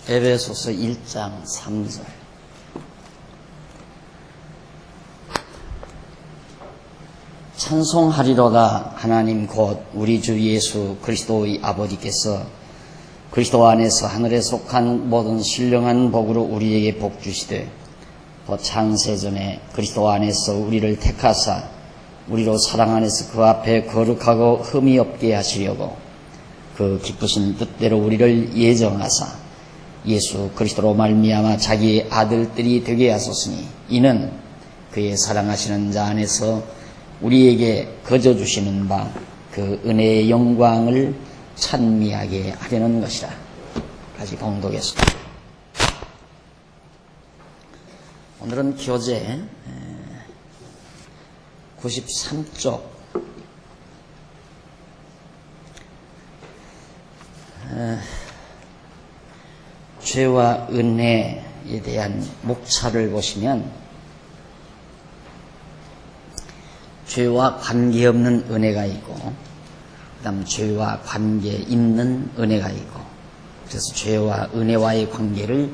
에베소서 1장 3절. 찬송하리로다 하나님 곧 우리 주 예수 그리스도의 아버지께서 그리스도 안에서 하늘에 속한 모든 신령한 복으로 우리에게 복 주시되 곧 창세전에 그리스도 안에서 우리를 택하사 우리로 사랑 안에서 그 앞에 거룩하고 흠이 없게 하시려고 그 기쁘신 뜻대로 우리를 예정하사 예수 그리스도로 말미암아 자기의 아들들이 되게 하셨으니 이는 그의 사랑하시는 자 안에서 우리에게 거저 주시는 바 그 은혜의 영광을 찬미하게 하려는 것이라. 같이 봉독했습니다. 오늘은 교재 93쪽 죄와 은혜에 대한 목차를 보시면 죄와 관계없는 은혜가 있고 그 다음 죄와 관계 있는 은혜가 있고, 그래서 죄와 은혜와의 관계를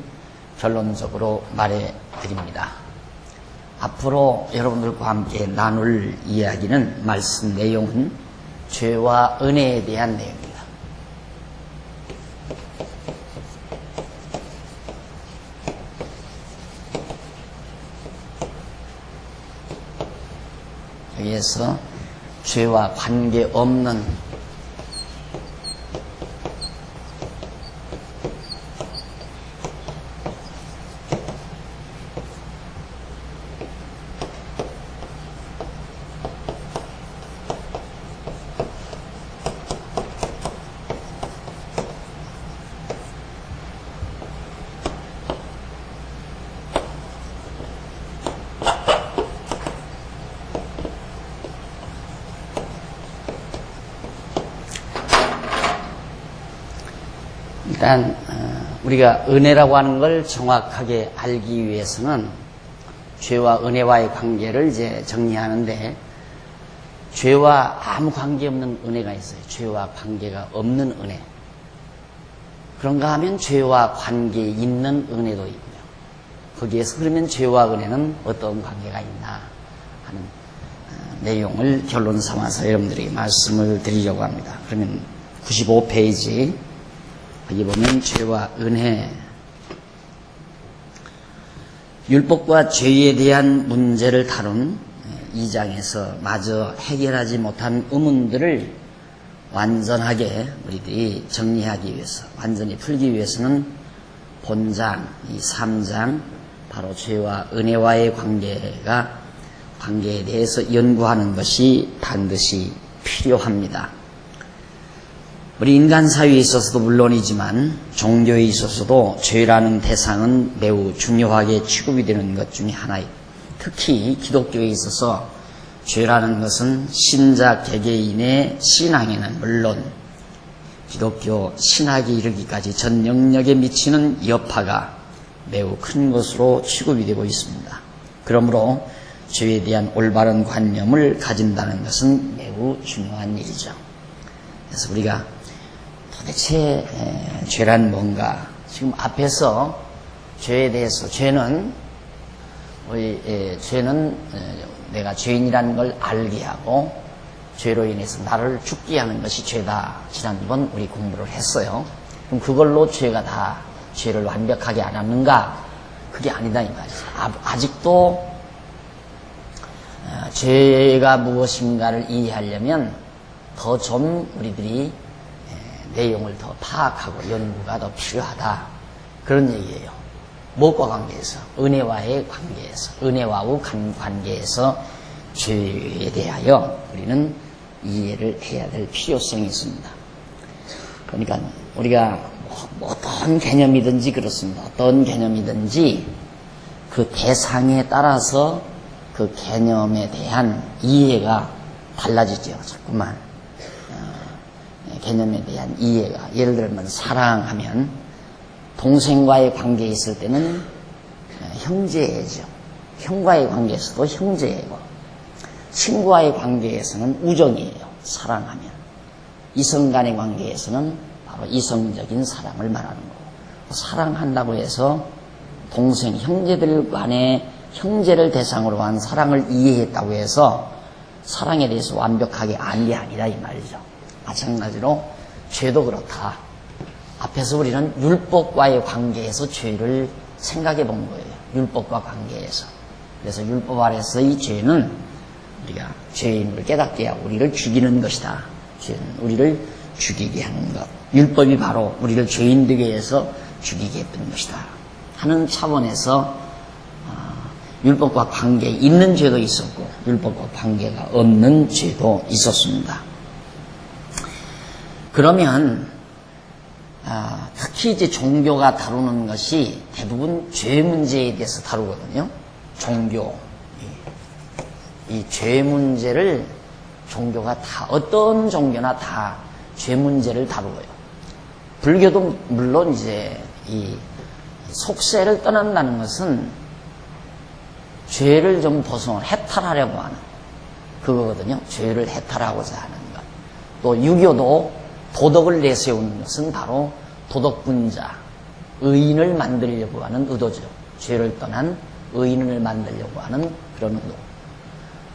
결론적으로 말해 드립니다. 앞으로 여러분들과 함께 나눌 이야기는, 말씀 내용은 죄와 은혜에 대한 내용입니다. 여기에서 죄와 관계없는 일단 우리가 은혜라고 하는 걸 정확하게 알기 위해서는 죄와 은혜와의 관계를 이제 정리하는데, 죄와 아무 관계없는 은혜가 있어요. 죄와 관계가 없는 은혜. 그런가 하면 죄와 관계 있는 은혜도 있고요. 거기에서 그러면 죄와 은혜는 어떤 관계가 있나 하는 내용을 결론 삼아서 여러분들에게 말씀을 드리려고 합니다. 그러면 95페이지 여기 보면 죄와 은혜, 율법과 죄에 대한 문제를 다룬 2장에서 마저 해결하지 못한 의문들을 완전하게 우리들이 정리하기 위해서, 완전히 풀기 위해서는 본장, 이 3장, 바로 죄와 은혜와의 관계에 대해서 연구하는 것이 반드시 필요합니다. 우리 인간 사회에 있어서도 물론이지만 종교에 있어서도 죄라는 대상은 매우 중요하게 취급이 되는 것 중에 하나예요. 특히 기독교에 있어서 죄라는 것은 신자 개개인의 신앙에는 물론 기독교 신학에 이르기까지 전 영역에 미치는 여파가 매우 큰 것으로 취급이 되고 있습니다. 그러므로 죄에 대한 올바른 관념을 가진다는 것은 매우 중요한 일이죠. 그래서 우리가 도대체 죄란 뭔가, 지금 앞에서 죄에 대해서, 죄는 내가 죄인이라는 걸 알게 하고 죄로 인해서 나를 죽게 하는 것이 죄다. 지난번 우리 공부를 했어요. 그럼 그걸로 죄를 완벽하게 알았는가? 그게 아니다 이 말이죠. 아직도 죄가 무엇인가를 이해하려면 더 좀 우리들이 내용을 더 파악하고 연구가 더 필요하다, 그런 얘기예요. 무엇과 관계에서? 은혜와의 관계에서, 은혜와의 관계에서 죄에 대하여 우리는 이해를 해야 될 필요성이 있습니다. 그러니까 우리가 어떤 개념이든지 그렇습니다. 어떤 개념이든지 그 대상에 따라서 그 개념에 대한 이해가 달라지죠. 자꾸만 개념에 대한 이해가, 예를 들면 사랑하면 동생과의 관계에 있을 때는 형제애죠. 형과의 관계에서도 형제애고, 친구와의 관계에서는 우정이에요. 사랑하면. 이성 간의 관계에서는 바로 이성적인 사랑을 말하는 거고, 사랑한다고 해서 동생, 형제들 간에 형제를 대상으로 한 사랑을 이해했다고 해서 사랑에 대해서 완벽하게 안 게 아니라 이 말이죠. 마찬가지로 죄도 그렇다. 앞에서 우리는 율법과의 관계에서 죄를 생각해 본 거예요. 율법과 관계에서. 그래서 율법 아래서의 죄는 우리가 죄인을 깨닫게 하고 우리를 죽이는 것이다. 죄는 우리를 죽이게 하는 것. 율법이 바로 우리를 죄인 되게 해서 죽이게 했던 것이다 하는 차원에서 율법과 관계 있는 죄도 있었고 율법과 관계가 없는 죄도 있었습니다. 그러면 특히 이제 종교가 다루는 것이 대부분 죄 문제에 대해서 다루거든요. 종교, 이 죄 문제를 종교가 다 어떤 종교나 다 죄 문제를 다루고요. 불교도 물론 이제 이 속세를 떠난다는 것은 죄를 좀 벗어나 해탈하려고 하는 그거거든요. 죄를 해탈하고자 하는 것. 또 유교도 도덕을 내세우는 것은 바로 도덕분자, 의인을 만들려고 하는 의도죠. 죄를 떠난 의인을 만들려고 하는 그런 의도.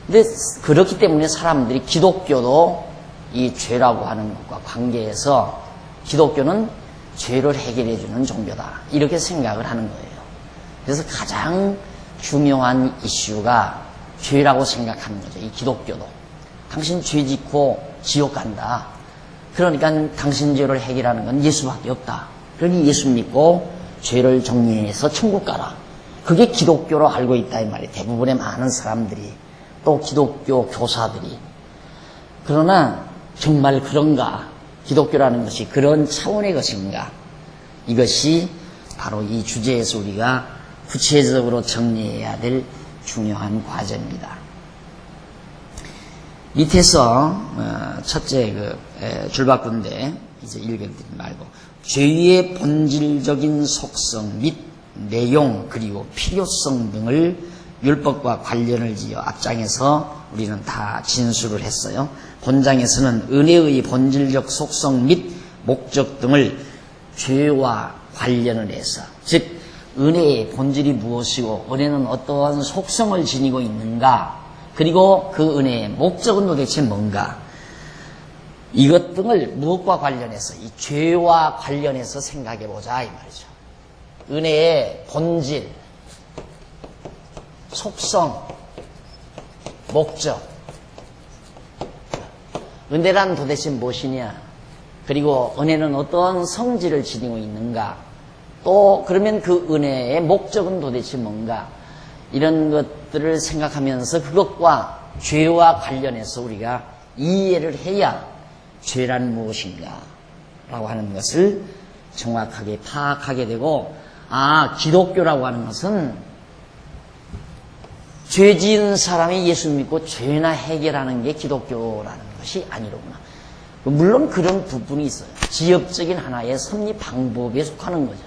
근데 그렇기 때문에 사람들이 기독교도 이 죄라고 하는 것과 관계해서 기독교는 죄를 해결해 주는 종교다. 이렇게 생각을 하는 거예요. 그래서 가장 중요한 이슈가 죄라고 생각하는 거죠. 이 기독교도. 당신 죄 짓고 지옥 간다. 그러니까 당신 죄를 해결하는 건 예수밖에 없다. 그러니 예수 믿고 죄를 정리해서 천국 가라. 그게 기독교로 알고 있다 이 말이에요. 대부분의 많은 사람들이 또 기독교 교사들이. 그러나 정말 그런가? 기독교라는 것이 그런 차원의 것인가? 이것이 바로 이 주제에서 우리가 구체적으로 정리해야 될 중요한 과제입니다. 밑에서 첫째 줄바꾼데 이제 읽어드리지 말고 죄의 본질적인 속성 및 내용 그리고 필요성 등을 율법과 관련을 지어 앞장에서 우리는 다 진술을 했어요. 본장에서는 은혜의 본질적 속성 및 목적 등을 죄와 관련을 해서 즉 은혜의 본질이 무엇이고 은혜는 어떠한 속성을 지니고 있는가 그리고 그 은혜의 목적은 도대체 뭔가 이것 등을 무엇과 관련해서 이 죄와 관련해서 생각해보자 이 말이죠. 은혜의 본질, 속성, 목적 은혜란 도대체 무엇이냐 그리고 은혜는 어떠한 성질을 지니고 있는가 또 그러면 그 은혜의 목적은 도대체 뭔가 이런 것들을 생각하면서 그것과 죄와 관련해서 우리가 이해를 해야 죄란 무엇인가 라고 하는 것을 정확하게 파악하게 되고 기독교라고 하는 것은 죄 지은 사람이 예수 믿고 죄나 해결하는 게 기독교라는 것이 아니로구나. 물론 그런 부분이 있어요. 지엽적인 하나의 섭리 방법에 속하는 거죠.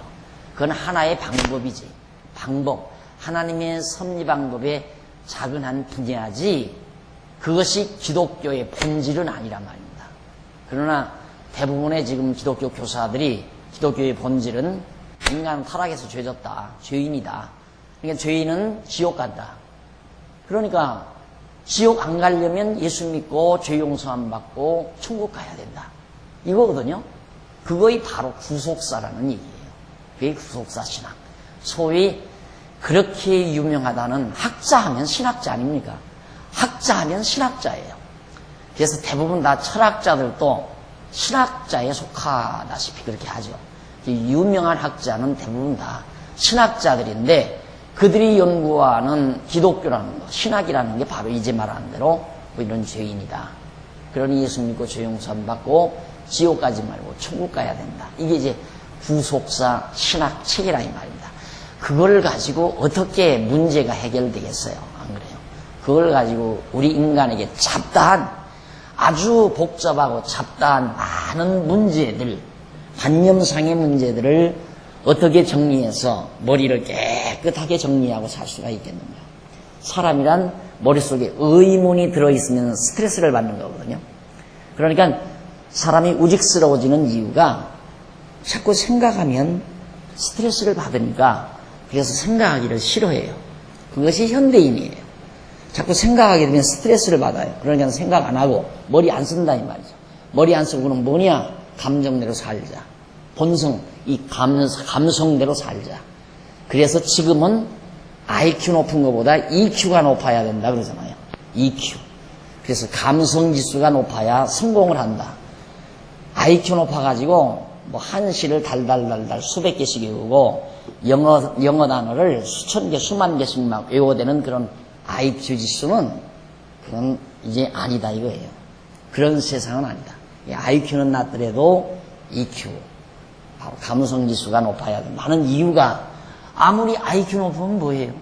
그건 하나의 방법이지. 방법. 하나님의 섭리 방법의 작은 한 분야지 그것이 기독교의 본질은 아니란 말입니다. 그러나 대부분의 지금 기독교 교사들이 기독교의 본질은 인간은 타락해서 죄졌다. 죄인이다. 그러니까 죄인은 지옥 간다. 그러니까 지옥 안 가려면 예수 믿고 죄 용서 안 받고 천국 가야 된다. 이거거든요. 그거이 바로 구속사라는 얘기예요. 그게 구속사 신학. 소위 그렇게 유명하다는 학자 하면 신학자 아닙니까? 학자 하면 신학자예요. 그래서 대부분 다 철학자들도 신학자에 속하다시피 그렇게 하죠. 유명한 학자는 대부분 다 신학자들인데 그들이 연구하는 기독교라는 것, 신학이라는 게 바로 이제 말한 대로 이런 죄인이다. 그러니 예수 믿고 죄 용서 안 받고 지옥 가지 말고 천국 가야 된다. 이게 이제 구속사 신학 책이라 이 말입니다. 그걸 가지고 어떻게 문제가 해결되겠어요? 안 그래요? 그걸 가지고 우리 인간에게 잡다한 아주 복잡하고 잡다한 많은 문제들, 관념상의 문제들을 어떻게 정리해서 머리를 깨끗하게 정리하고 살 수가 있겠는가? 사람이란 머릿속에 의문이 들어있으면 스트레스를 받는 거거든요. 그러니까 사람이 우직스러워지는 이유가 자꾸 생각하면 스트레스를 받으니까 그래서 생각하기를 싫어해요. 그것이 현대인이에요. 자꾸 생각하게 되면 스트레스를 받아요. 그러니까 생각 안 하고 머리 안 쓴다 이 말이죠. 머리 안 쓰고는 뭐냐? 감정대로 살자. 본성, 이 감성대로 살자. 그래서 지금은 IQ 높은 것보다 EQ가 높아야 된다 그러잖아요. EQ. 그래서 감성 지수가 높아야 성공을 한다. IQ 높아가지고 뭐 한시를 달달달달 수백 개씩 외우고 영어 단어를 수천 개, 수만 개씩 막 외워대는 그런 IQ 지수는 그건 이제 아니다 이거예요. 그런 세상은 아니다. IQ는 낮더라도 EQ, 바로 감성 지수가 높아야 된다 하는 이유가 아무리 IQ 높으면 뭐예요?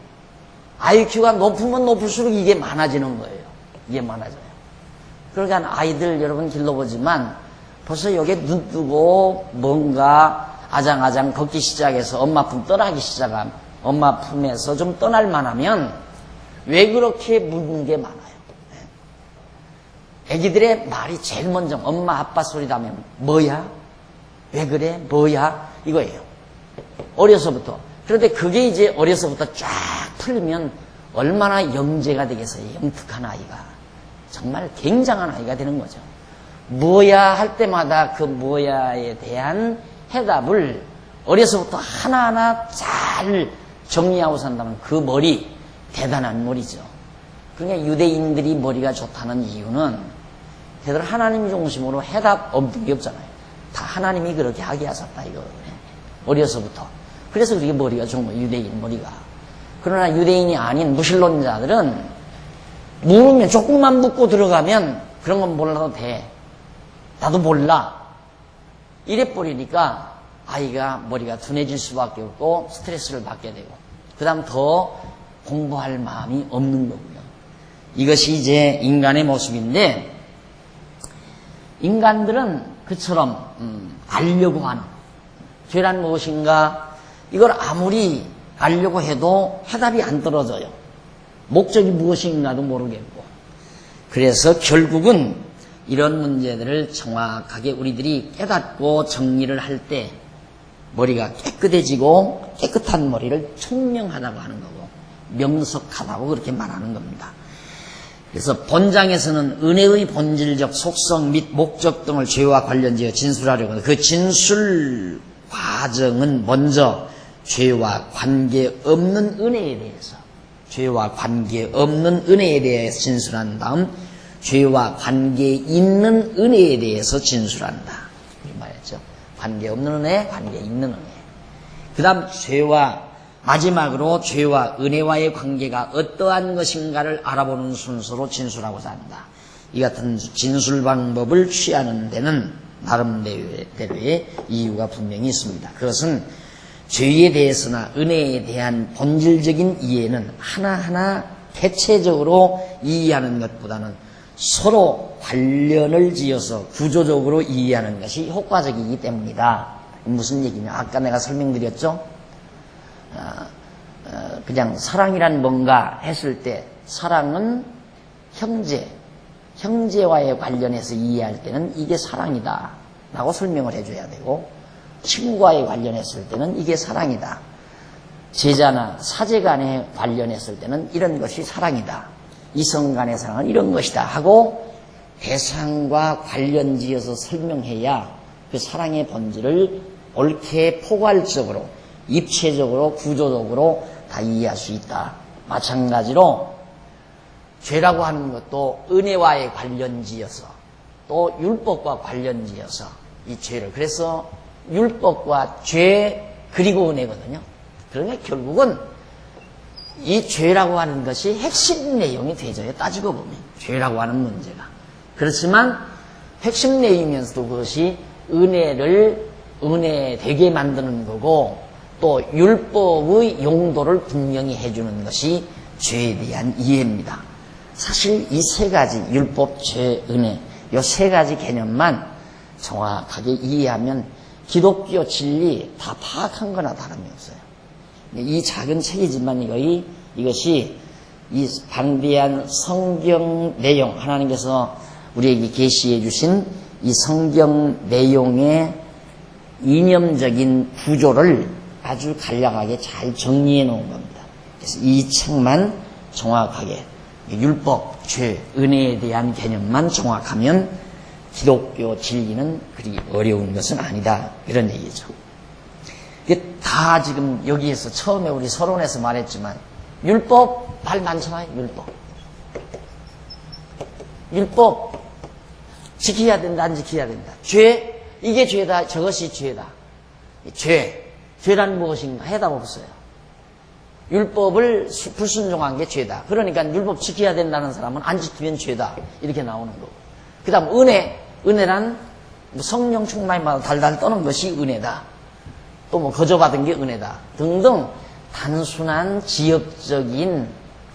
IQ가 높으면 높을수록 이게 많아지는 거예요. 이게 많아져요. 그러니까 아이들 여러분 길러보지만 벌써 여기에 눈 뜨고 뭔가 아장아장 걷기 시작해서 엄마 품 떠나기 시작하면 엄마 품에서 좀 떠날 만하면 왜 그렇게 묻는 게 많아요. 애기들의 말이 제일 먼저 엄마 아빠 소리 나면 뭐야? 왜 그래? 뭐야? 이거예요. 어려서부터. 그런데 그게 이제 어려서부터 쫙 풀리면 얼마나 영재가 되겠어요. 영특한 아이가. 정말 굉장한 아이가 되는 거죠. 뭐야 할 때마다 그 뭐야에 대한 해답을 어려서부터 하나하나 잘 정리하고 산다면 그 머리 대단한 머리죠. 그러니까 유대인들이 머리가 좋다는 이유는 걔들 하나님 중심으로 해답 없는 게 없잖아요. 다 하나님이 그렇게 하게 하셨다 이거. 어려서부터. 그래서 그렇게 머리가 좋은 거예요. 유대인 머리가. 그러나 유대인이 아닌 무신론자들은 물으면 조금만 묻고 들어가면 그런 건 몰라도 돼. 나도 몰라. 이래버리니까 아이가 머리가 둔해질 수밖에 없고 스트레스를 받게 되고 그 다음 더 공부할 마음이 없는 거고요. 이것이 이제 인간의 모습인데 인간들은 그처럼 알려고 하는 죄란 무엇인가 이걸 아무리 알려고 해도 해답이 안 떨어져요. 목적이 무엇인가도 모르겠고 그래서 결국은 이런 문제들을 정확하게 우리들이 깨닫고 정리를 할 때 머리가 깨끗해지고 깨끗한 머리를 청명하다고 하는 거고 명석하다고 그렇게 말하는 겁니다. 그래서 본장에서는 은혜의 본질적 속성 및 목적 등을 죄와 관련지어 진술하려고 하는데 그 진술 과정은 먼저 죄와 관계없는 은혜에 대해서 죄와 관계없는 은혜에 대해서 진술한 다음 죄와 관계 있는 은혜에 대해서 진술한다. 이렇게 말했죠. 관계 없는 은혜, 관계 있는 은혜. 그 다음 마지막으로 죄와 은혜와의 관계가 어떠한 것인가를 알아보는 순서로 진술하고자 한다. 이 같은 진술 방법을 취하는 데는 나름대로의 이유가 분명히 있습니다. 그것은 죄에 대해서나 은혜에 대한 본질적인 이해는 하나하나 개체적으로 이해하는 것보다는 서로 관련을 지어서 구조적으로 이해하는 것이 효과적이기 때문이다. 무슨 얘기냐? 아까 내가 설명드렸죠? 그냥 사랑이란 뭔가 했을 때 사랑은 형제와의 관련해서 이해할 때는 이게 사랑이다 라고 설명을 해줘야 되고 친구와의 관련했을 때는 이게 사랑이다. 제자나 사제 간에 관련했을 때는 이런 것이 사랑이다. 이성 간의 사랑은 이런 것이다 하고 대상과 관련지어서 설명해야 그 사랑의 본질을 옳게 포괄적으로 입체적으로 구조적으로 다 이해할 수 있다. 마찬가지로 죄라고 하는 것도 은혜와의 관련지어서 또 율법과 관련지어서 이 죄를 그래서 율법과 죄 그리고 은혜거든요. 그러니까 결국은 이 죄라고 하는 것이 핵심 내용이 되죠. 따지고 보면 죄라고 하는 문제가 그렇지만 핵심 내용이면서도 그것이 은혜 되게 만드는 거고 또 율법의 용도를 분명히 해주는 것이 죄에 대한 이해입니다. 사실 이 세 가지 율법, 죄, 은혜 이 세 가지 개념만 정확하게 이해하면 기독교 진리 다 파악한 거나 다름이 없어요. 이 작은 책이지만 이것이 이 방대한 성경 내용 하나님께서 우리에게 계시해 주신 이 성경 내용의 이념적인 구조를 아주 간략하게 잘 정리해 놓은 겁니다. 그래서 이 책만 정확하게 율법, 죄, 은혜에 대한 개념만 정확하면 기독교 진리는 그리 어려운 것은 아니다. 이런 얘기죠. 이게 다 지금 여기에서 처음에 우리 서론에서 말했지만 율법 말 많잖아요. 율법 지켜야 된다, 안 지켜야 된다. 죄, 이게 죄다, 저것이 죄다. 죄란 무엇인가? 해답 없어요. 율법을 불순종한 게 죄다. 그러니까 율법 지켜야 된다는 사람은 안 지키면 죄다. 이렇게 나오는 거고. 그 다음 은혜란 성령 충만마다 달달 떠는 것이 은혜다. 또 뭐 거저받은 게 은혜다. 등등 단순한 지역적인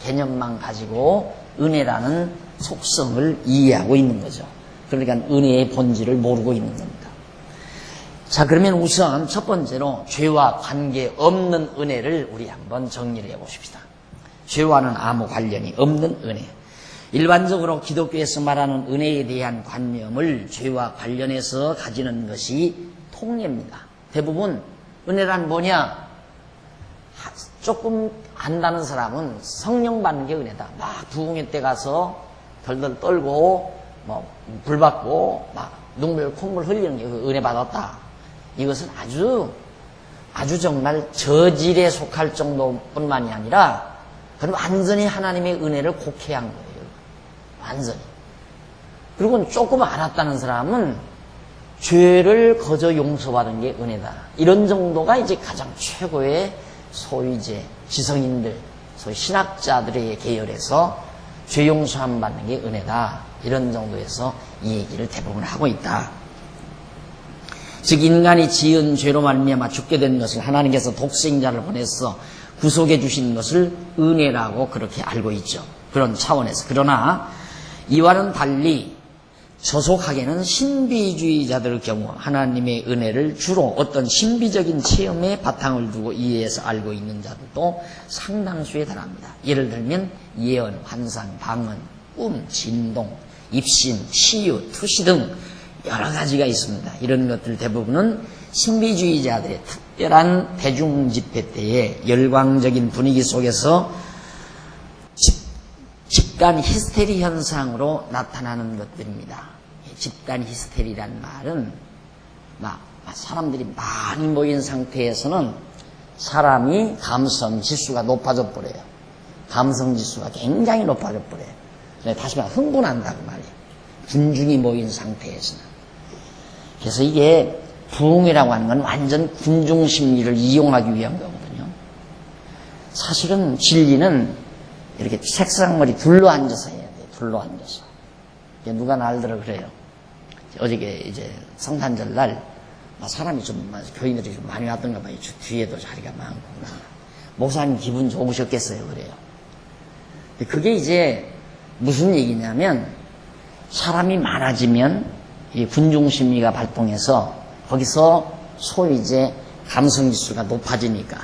개념만 가지고 은혜라는 속성을 이해하고 있는 거죠. 그러니까 은혜의 본질을 모르고 있는 겁니다. 자, 그러면 우선 첫 번째로 죄와 관계없는 은혜를 우리 한번 정리를 해보십시다. 죄와는 아무 관련이 없는 은혜. 일반적으로 기독교에서 말하는 은혜에 대한 관념을 죄와 관련해서 가지는 것이 통례입니다. 대부분 은혜란 뭐냐? 조금 안다는 사람은 성령 받는 게 은혜다. 막 부흥회 때 가서 덜덜 떨고 불 받고 막 눈물 콧물 흘리는 게 은혜 받았다. 이것은 아주 정말 저질에 속할 정도뿐만이 아니라 그럼 완전히 하나님의 은혜를 곡해한 거예요. 완전히. 그리고 조금 알았다는 사람은 죄를 거저 용서받은 게 은혜다. 이런 정도가 이제 가장 최고의 소위 이제 지성인들, 소위 신학자들의 계열에서 죄 용서함 받는 게 은혜다. 이런 정도에서 이 얘기를 대부분 하고 있다. 즉 인간이 지은 죄로 말미암아 죽게 된 것을 하나님께서 독생자를 보내서 구속해 주신 것을 은혜라고 그렇게 알고 있죠. 그런 차원에서. 그러나 이와는 달리 저속하게는 신비주의자들 경우 하나님의 은혜를 주로 어떤 신비적인 체험에 바탕을 두고 이해해서 알고 있는 자들도 상당수에 달합니다. 예를 들면 예언, 환상, 방언, 꿈, 진동, 입신, 치유, 투시 등 여러 가지가 있습니다. 이런 것들 대부분은 신비주의자들의 특별한 대중집회 때의 열광적인 분위기 속에서 집단 히스테리 현상으로 나타나는 것들입니다. 집단 히스테리란 말은 사람들이 많이 모인 상태에서는 사람이 감성 지수가 높아져 버려요. 감성 지수가 굉장히 높아져 버려요. 다시 말해 흥분한다고 말이에요. 군중이 모인 상태에서는. 그래서 이게 부흥이라고 하는 건 완전 군중 심리를 이용하기 위한 거거든요. 사실은 진리는 이렇게 책상머리 둘러앉아서 해야 돼요. 둘러앉아서. 누가 날들어 그래요. 어저께 이제 성탄절 날 사람이 좀 교인들이 좀 많이 왔던가 봐요. 뒤에도 자리가 많구나. 목사님 기분 좋으셨겠어요. 그래요. 그게 이제 무슨 얘기냐면 사람이 많아지면 이 군중 심리가 발동해서 거기서 소위 이제 감성지수가 높아지니까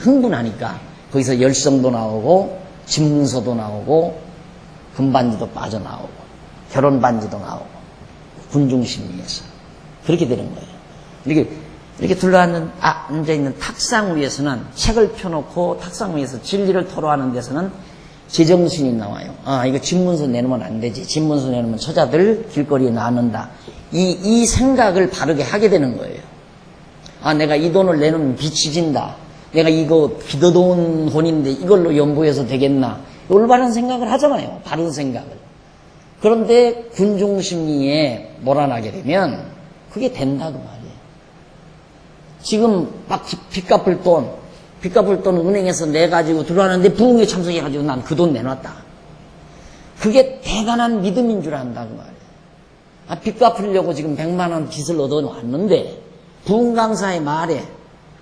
흥분하니까 거기서 열성도 나오고 집문서도 나오고 금반지도 빠져나오고 결혼반지도 나오고 군중심리에서 그렇게 되는 거예요. 이렇게 앉아있는 탁상 위에서는 책을 펴놓고 탁상 위에서 진리를 토로하는 데서는 제정신이 나와요. 이거 집문서 내놓으면 안 되지. 집문서 내놓으면 처자들 길거리에 나앉는다. 이 생각을 바르게 하게 되는 거예요. 내가 이 돈을 내놓으면 빚이 진다. 내가 이거 기도돈 돈인데 이걸로 연보해서 되겠나. 올바른 생각을 하잖아요. 바른 생각을. 그런데 군중심리에 몰아나게 되면 그게 된다고 말이에요. 지금 막 빚 갚을 돈 은행에서 내가지고 들어왔는데 부흥에 참석해가지고 난 그 돈 내놨다. 그게 대단한 믿음인 줄 안다고 말이에요. 빚 갚으려고 지금 100만 원 빚을 얻어왔는데 부흥 강사의 말에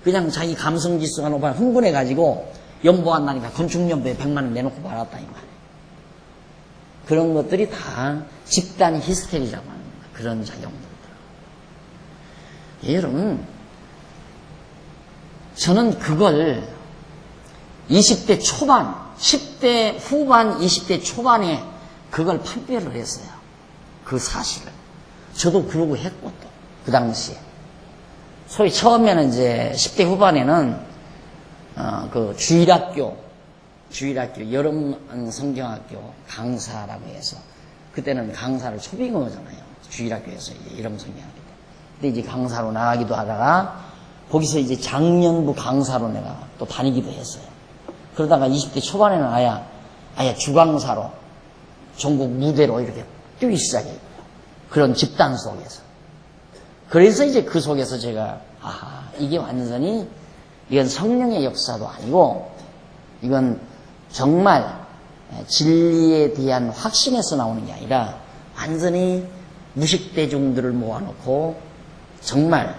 그냥 자기 감성지수가 높아 흥분해가지고 연보한다니까 건축연보에 100만 원 내놓고 말았다 이 말이에요. 그런 것들이 다 집단 히스테리라고 하는 거예요. 그런 작용들. 여러분, 저는 그걸 20대 초반, 10대 후반, 20대 초반에 그걸 판별을 했어요. 그 사실을. 저도 그러고 했고 또 그 당시에. 소위 처음에는 이제 10대 후반에는 그 주일학교 여름 성경학교 강사라고 해서 그때는 강사를 초빙어잖아요. 주일학교에서 이제 여름 성경학교 때. 근데 이제 강사로 나가기도 하다가 거기서 이제 작년부 강사로 내가 또 다니기도 했어요. 그러다가 20대 초반에는 아예 주강사로 전국 무대로 이렇게 뛰기 시작해요. 그런 집단 속에서. 그래서 이제 그 속에서 제가 이게 완전히 이건 성령의 역사도 아니고 이건 정말 진리에 대한 확신에서 나오는 게 아니라 완전히 무식대중들을 모아놓고 정말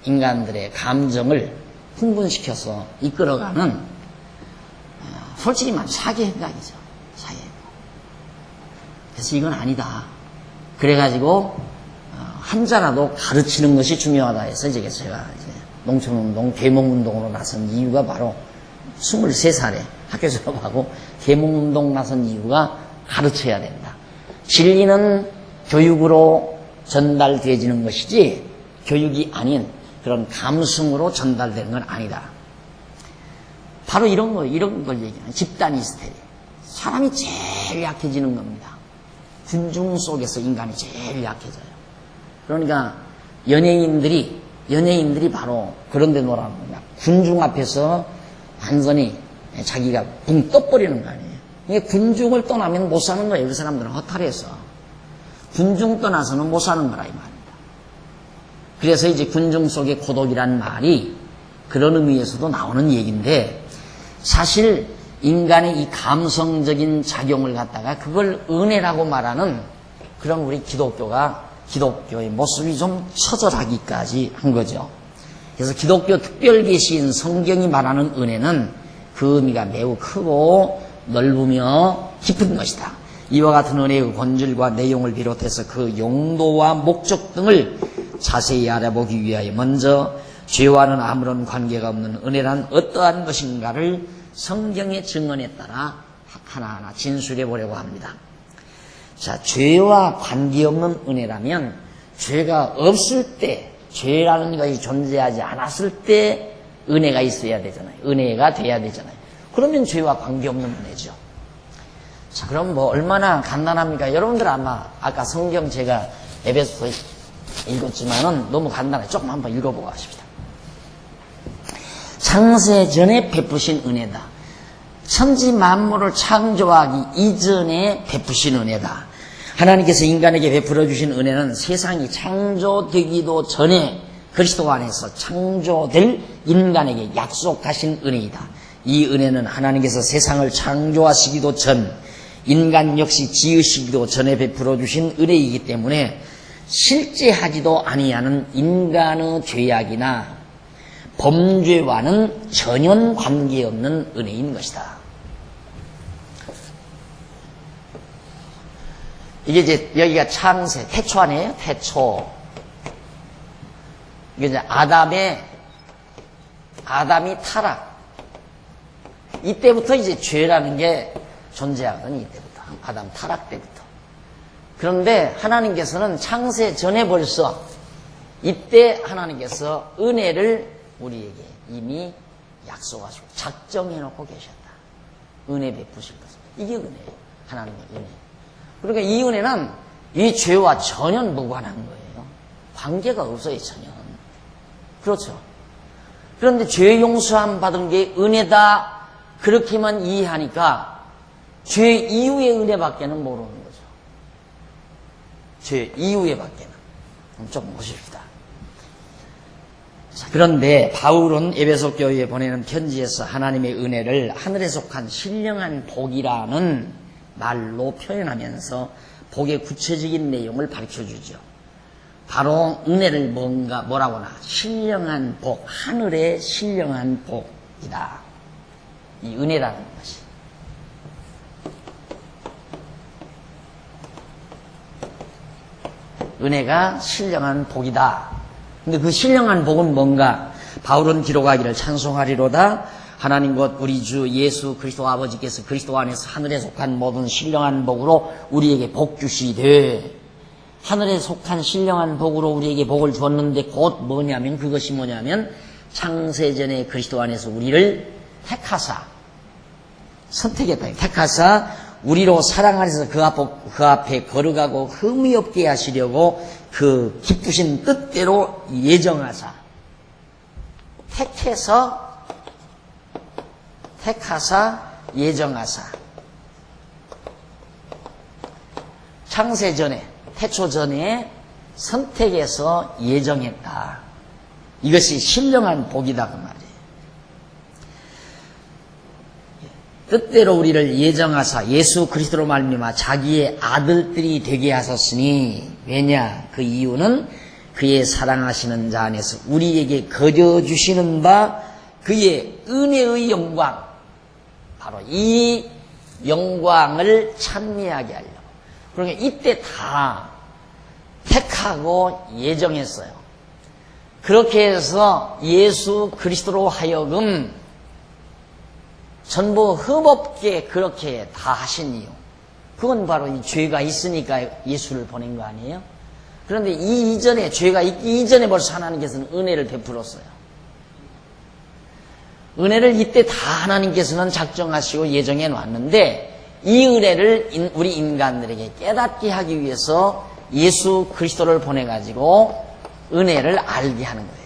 인간들의 감정을 흥분시켜서 이끌어가는 솔직히 말하면 사기 행각이죠. 사기 행각. 그래서 이건 아니다. 그래가지고 한자라도 가르치는 것이 중요하다 해서 이제 제가 농촌운동, 계몽운동으로 나선 이유가 바로 23살에 학교 졸업하고 계몽운동 나선 이유가 가르쳐야 된다. 진리는 교육으로 전달되어지는 것이지 교육이 아닌 그런 감성으로 전달되는 건 아니다. 바로 이런 걸 얘기하는 집단 히스테리. 사람이 제일 약해지는 겁니다. 군중 속에서 인간이 제일 약해져요. 그러니까 연예인들이 바로 그런 데 놀아는 겁니다. 군중 앞에서 완전히 자기가 붕 떠버리는 거 아니에요. 이게 군중을 떠나면 못 사는 거예요. 그 사람들은 허탈해서. 군중 떠나서는 못 사는 거라 이 말입니다. 그래서 이제 군중 속의 고독이란 말이 그런 의미에서도 나오는 얘기인데 사실 인간의 이 감성적인 작용을 갖다가 그걸 은혜라고 말하는 그런 우리 기독교의 모습이 좀 처절하기까지 한 거죠. 그래서 기독교 특별계시인 성경이 말하는 은혜는 그 의미가 매우 크고 넓으며 깊은 것이다. 이와 같은 은혜의 본질과 내용을 비롯해서 그 용도와 목적 등을 자세히 알아보기 위하여 먼저 죄와는 아무런 관계가 없는 은혜란 어떠한 것인가를 성경의 증언에 따라 하나하나 진술해 보려고 합니다. 자, 죄와 관계없는 은혜라면 죄가 없을 때, 죄라는 것이 존재하지 않았을 때 은혜가 있어야 되잖아요. 은혜가 돼야 되잖아요. 그러면 죄와 관계없는 은혜죠. 자, 그럼 뭐 얼마나 간단합니까? 여러분들 아마 아까 성경 제가 에베소서 읽었지만은 너무 간단해요. 조금 한번 읽어보고 하십시다. 창세 전에 베푸신 은혜다. 천지 만물을 창조하기 이전에 베푸신 은혜다. 하나님께서 인간에게 베풀어 주신 은혜는 세상이 창조되기도 전에 그리스도 안에서 창조될 인간에게 약속하신 은혜이다. 이 은혜는 하나님께서 세상을 창조하시기도 전, 인간 역시 지으시기도 전에 베풀어 주신 은혜이기 때문에 실제하지도 아니하는 인간의 죄악이나 범죄와는 전혀 관계없는 은혜인 것이다. 이게 이제 여기가 창세, 태초 아니에요? 태초. 이게 이제 아담이 타락. 이때부터 이제 죄라는 게 존재하거든요. 이때부터. 아담 타락 때부터. 그런데 하나님께서는 창세 전에 벌써 이때 하나님께서 은혜를 우리에게 이미 약속하시고 작정해놓고 계셨다. 은혜 베푸실 것을. 이게 은혜예요. 하나님의 은혜. 그러니까 이 은혜는 이 죄와 전혀 무관한 거예요. 관계가 없어요. 전혀. 그렇죠. 그런데 죄 용서함 받은 게 은혜다. 그렇게만 이해하니까 죄 이후의 은혜밖에는 모르는 거죠. 죄 이후의 밖에는. 좀 보십시다. 자, 그런데 바울은 에베소 교회에 보내는 편지에서 하나님의 은혜를 하늘에 속한 신령한 복이라는 말로 표현하면서 복의 구체적인 내용을 가르쳐주죠. 바로 은혜를 뭐라고나 신령한 복, 하늘의 신령한 복이다. 이 은혜라는 것이. 은혜가 신령한 복이다. 근데 그 신령한 복은 뭔가? 바울은 기록하기를 찬송하리로다. 하나님 곧 우리 주 예수 그리스도 아버지께서 그리스도 안에서 하늘에 속한 모든 신령한 복으로 우리에게 복 주시되 하늘에 속한 신령한 복으로 우리에게 복을 주었는데 곧 뭐냐면 그것이 뭐냐면 창세전에 그리스도 안에서 우리를 택하사 선택했다. 택하사 우리로 사랑 안에서 그 앞에 거룩하고 흠이 없게 하시려고 그 기쁘신 뜻대로 예정하사 택하사 예정하사 창세전에 태초전에 선택해서 예정했다. 이것이 신령한 복이다 그 말이에요. 뜻대로 우리를 예정하사 예수 그리스도로 말미암아 자기의 아들들이 되게 하셨으니 왜냐 그 이유는 그의 사랑하시는 자 안에서 우리에게 거저주시는 바 그의 은혜의 영광 바로 이 영광을 찬미하게 하려고 그러니까 이때 다 택하고 예정했어요. 그렇게 해서 예수 그리스도로 하여금 전부 흠없게 그렇게 다 하신 이유 그건 바로 이 죄가 있으니까 예수를 보낸 거 아니에요? 그런데 이 이전에 죄가 있기 이전에 벌써 하나님께서는 은혜를 베풀었어요. 은혜를 이때 다 하나님께서는 작정하시고 예정해 놨는데 이 은혜를 우리 인간들에게 깨닫게 하기 위해서 예수 그리스도를 보내가지고 은혜를 알게 하는 거예요.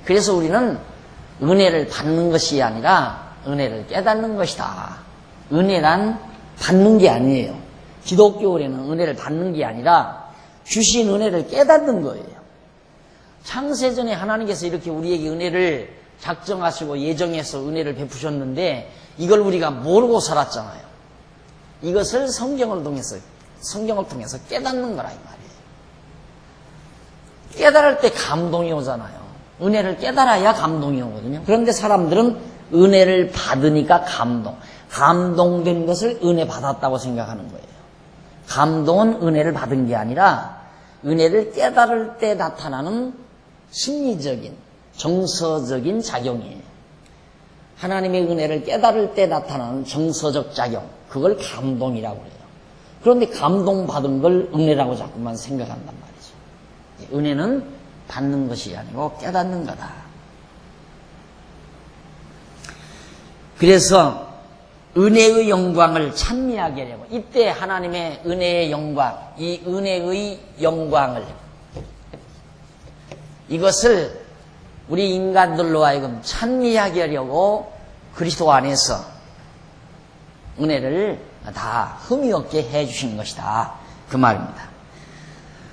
그래서 우리는 은혜를 받는 것이 아니라 은혜를 깨닫는 것이다. 은혜란 받는 게 아니에요. 기독교에는 은혜를 받는 게 아니라 주신 은혜를 깨닫는 거예요. 창세전에 하나님께서 이렇게 우리에게 은혜를 작정하시고 예정해서 은혜를 베푸셨는데 이걸 우리가 모르고 살았잖아요. 이것을 성경을 통해서 깨닫는 거라 이 말이에요. 깨달을 때 감동이 오잖아요. 은혜를 깨달아야 감동이 오거든요. 그런데 사람들은 은혜를 받으니까 감동된 것을 은혜 받았다고 생각하는 거예요. 감동은 은혜를 받은 게 아니라 은혜를 깨달을 때 나타나는 심리적인 정서적인 작용이에요. 하나님의 은혜를 깨달을 때 나타나는 정서적 작용 그걸 감동이라고 해요. 그런데 감동받은 걸 은혜라고 자꾸만 생각한단 말이죠. 은혜는 받는 것이 아니고 깨닫는 거다. 그래서 은혜의 영광을 찬미하게 하려고 이때 하나님의 은혜의 영광 이 은혜의 영광을 이것을 우리 인간들로 하여금 찬미하게 하려고 그리스도 안에서 은혜를 다 흠이 없게 해주신 것이다. 그 말입니다.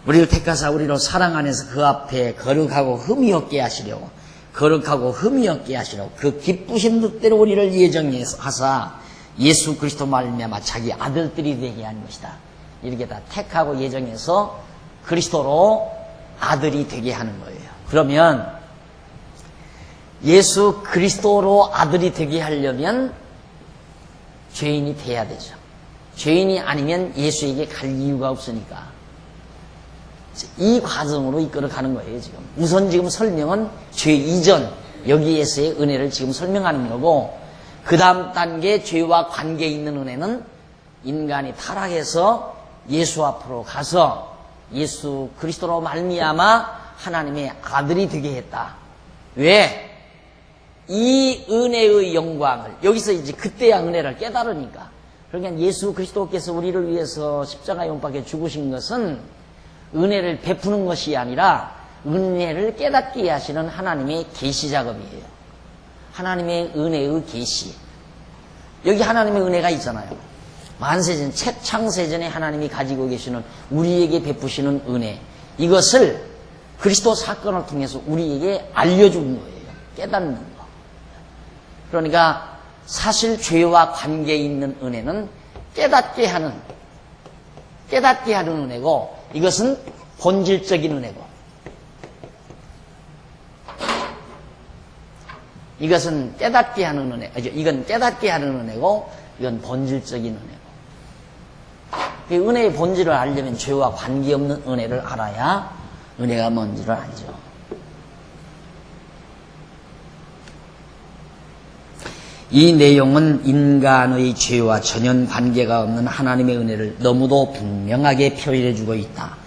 우리를 택하사 우리로 사랑 안에서 그 앞에 거룩하고 흠이 없게 하시려고 그 기쁘신 뜻대로 우리를 예정하사 예수 그리스도 말미암아 자기 아들들이 되게 한 것이다. 이렇게 다 택하고 예정해서 그리스도로 아들이 되게 하는 거예요. 그러면 예수 그리스도로 아들이 되게 하려면 죄인이 돼야 되죠. 죄인이 아니면 예수에게 갈 이유가 없으니까 이 과정으로 이끌어가는 거예요. 지금 우선 지금 설명은 죄 이전 여기에서의 은혜를 지금 설명하는 거고 그 다음 단계 죄와 관계 있는 은혜는 인간이 타락해서 예수 앞으로 가서 예수 그리스도로 말미암아 하나님의 아들이 되게 했다. 왜? 이 은혜의 영광을 여기서 이제 그때야 은혜를 깨달으니까 그러니까 예수 그리스도께서 우리를 위해서 십자가에 못 박혀 죽으신 것은 은혜를 베푸는 것이 아니라 은혜를 깨닫게 하시는 하나님의 계시 작업이에요. 하나님의 은혜의 계시. 여기 하나님의 은혜가 있잖아요. 만세전, 창세전에 하나님이 가지고 계시는 우리에게 베푸시는 은혜. 이것을 그리스도 사건을 통해서 우리에게 알려준 거예요. 깨닫는 거. 그러니까 사실 죄와 관계 있는 은혜는 깨닫게 하는 은혜고 이것은 본질적인 은혜고 이것은 깨닫게 하는 은혜. 이건 깨닫게 하는 은혜고 이건 본질적인 은혜고 그 은혜의 본질을 알려면 죄와 관계없는 은혜를 알아야 은혜가 뭔지를 알죠. 이 내용은 인간의 죄와 전혀 관계가 없는 하나님의 은혜를 너무도 분명하게 표현해 주고 있다.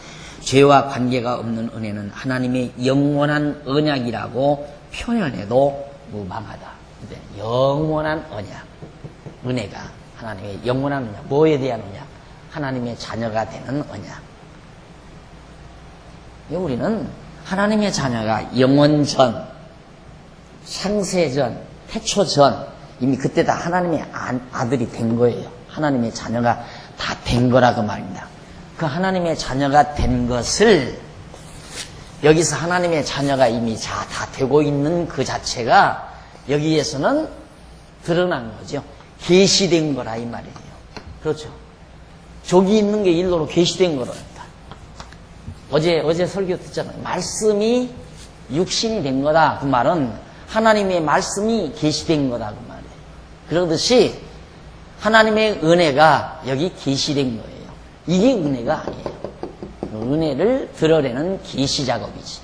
죄와 관계가 없는 은혜는 하나님의 영원한 언약이라고 표현해도 무방하다. 영원한 언약, 은혜가 하나님의 영원한 언약. 뭐에 대한 언약? 하나님의 자녀가 되는 언약. 우리는 하나님의 자녀가 영원전, 창세전, 태초전 이미 그때 다 하나님의 아들이 된 거예요. 하나님의 자녀가 다 된 거라고 말입니다. 그 하나님의 자녀가 된 것을 여기서 하나님의 자녀가 이미 다 되고 있는 그 자체가 여기에서는 드러난 거죠. 계시된 거라 이 말이에요. 그렇죠. 저기 있는 게 일로로 계시된 거랍니다. 어제 설교 듣잖아요. 말씀이 육신이 된 거다. 그 말은 하나님의 말씀이 계시된 거다. 그 말이에요. 그러듯이 하나님의 은혜가 여기 계시된 거예요. 이게 은혜가 아니에요. 은혜를 드러내는 계시 작업이지.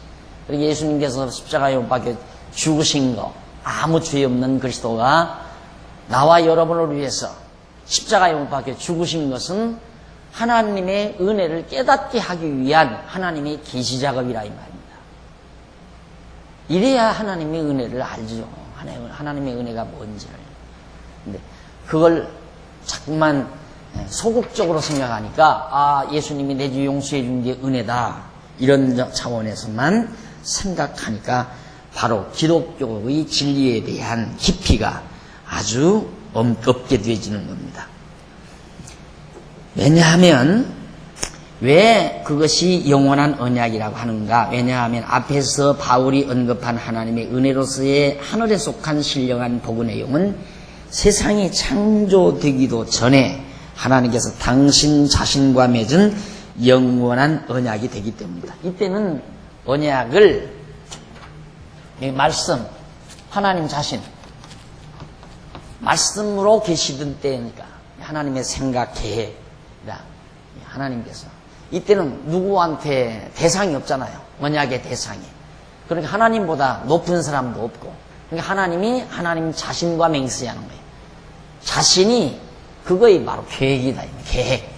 그리고 예수님께서 십자가에 못 박혀 죽으신 거, 아무 죄 없는 그리스도가 나와 여러분을 위해서 십자가에 못 박혀 죽으신 것은 하나님의 은혜를 깨닫게 하기 위한 하나님의 계시 작업이라 이 말입니다. 이래야 하나님의 은혜를 알죠. 하나님의 은혜가 뭔지를. 근데 그걸 자꾸만 소극적으로 생각하니까 예수님이 내 죄 용서해 준 게 은혜다 이런 차원에서만 생각하니까 바로 기독교의 진리에 대한 깊이가 아주 없게 되어지는 겁니다. 왜냐하면 왜 그것이 영원한 언약이라고 하는가? 왜냐하면 앞에서 바울이 언급한 하나님의 은혜로서의 하늘에 속한 신령한 복의 내용은 세상이 창조되기도 전에 하나님께서 당신 자신과 맺은 영원한 언약이 되기 때문이다. 이때는 언약을 말씀, 하나님 자신 말씀으로 계시던 때니까 하나님의 생각, 계획 하나님께서 이때는 누구한테 대상이 없잖아요. 언약의 대상이. 그러니까 하나님보다 높은 사람도 없고 그러니까 하나님이 하나님 자신과 맹세하는 거예요. 자신이 그거의 바로 계획이다. 계획.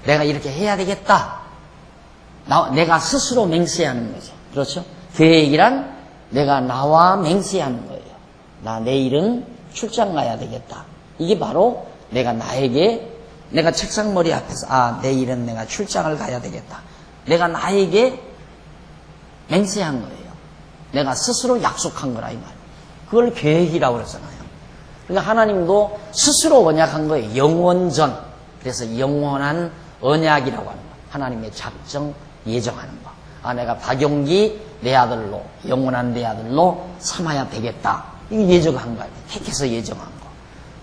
내가 이렇게 해야 되겠다. 내가 스스로 맹세하는 거죠. 그렇죠? 계획이란 내가 나와 맹세하는 거예요. 나 내일은 출장 가야 되겠다. 이게 바로 내가 책상머리 앞에서 내일은 내가 출장을 가야 되겠다. 내가 나에게 맹세한 거예요. 내가 스스로 약속한 거라 이 말. 그걸 계획이라고 그러잖아요. 그러니까 하나님도 스스로 언약한 거예요. 영원전. 그래서 영원한 언약이라고 하는 거예요. 하나님의 작정, 예정하는 거. 내가 박용기 내 아들로, 영원한 내 아들로 삼아야 되겠다. 이게 예정한 거예요. 택해서 예정한 거.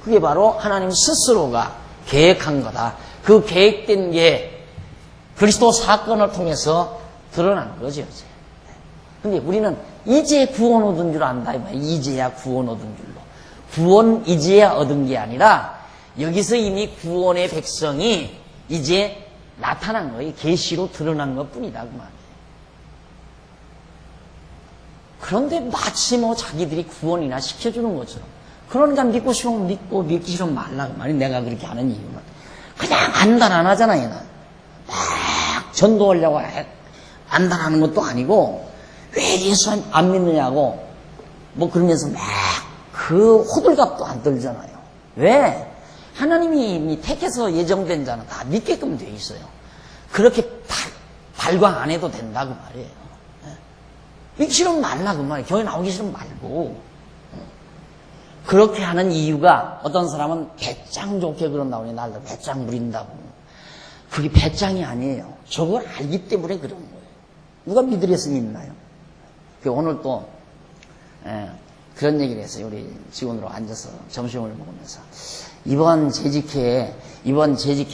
그게 바로 하나님 스스로가 계획한 거다. 그 계획된 게 그리스도 사건을 통해서 드러난 거죠. 근데 우리는 이제 구원 얻은 줄 안다. 이제야 구원 얻은 줄로. 구원 이제야 얻은 게 아니라 여기서 이미 구원의 백성이 이제 나타난 거예요. 계시로 드러난 것뿐이다. 그 말이에요. 그런데 마치 자기들이 구원이나 시켜주는 것처럼. 그러니까 믿고 싶으면 믿고 믿기 싫으면 말라고 말이 내가 그렇게 하는 이유는 그냥 안달 안 하잖아요. 막 전도하려고 안달하는 것도 아니고 왜 예수 안 믿느냐고 그러면서 막 그 호들갑도 안 떨잖아요. 왜? 하나님이 택해서 예정된 자는 다 믿게끔 돼 있어요. 그렇게 발광 안 해도 된다고 말이에요. 믿기 싫으면 말라 그 말이에요. 교회 나오기 싫으면 말고. 그렇게 하는 이유가 어떤 사람은 배짱 좋게 그런다고 날도 배짱 부린다고. 그게 배짱이 아니에요. 저걸 알기 때문에 그런 거예요. 누가 믿으려서 믿나요? 오늘 또 그런 얘기를 했어요. 우리 직원으로 앉아서 점심을 먹으면서 이번 재직회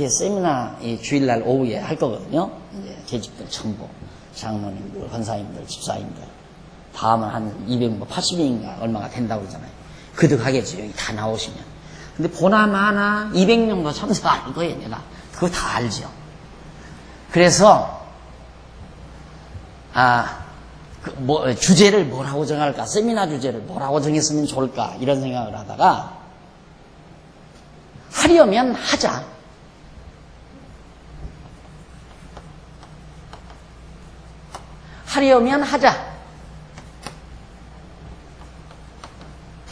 세미나 주일날 오후에 할 거거든요. 이제 재직들 전부 장로님들, 권사님들, 집사님들 다음은 한 200명, 80명인가 얼마가 된다고 그러잖아요. 그득하겠죠. 여기 다 나오시면. 근데 보나마나 200명도 참석 안 할 거예요. 내가 그거 다 알죠. 그래서 주제를 뭐라고 정할까? 세미나 주제를 뭐라고 정했으면 좋을까? 이런 생각을 하다가, 하려면 하자. 하려면 하자.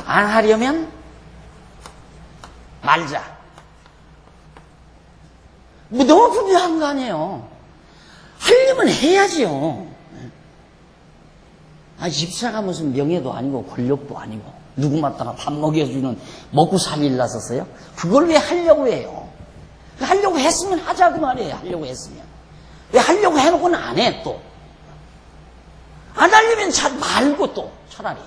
안 하려면 말자. 뭐 너무 불리한 거 아니에요. 하려면 해야지요. 집사가 무슨 명예도 아니고 권력도 아니고 누구 맡다가 밥 먹여주는 먹고 살일 났었어요? 그걸 왜 하려고 해요? 하려고 했으면 하자 그 말이에요. 하려고 했으면. 왜 하려고 해놓고는 안 해 또. 안 하려면 잘 말고 또 차라리.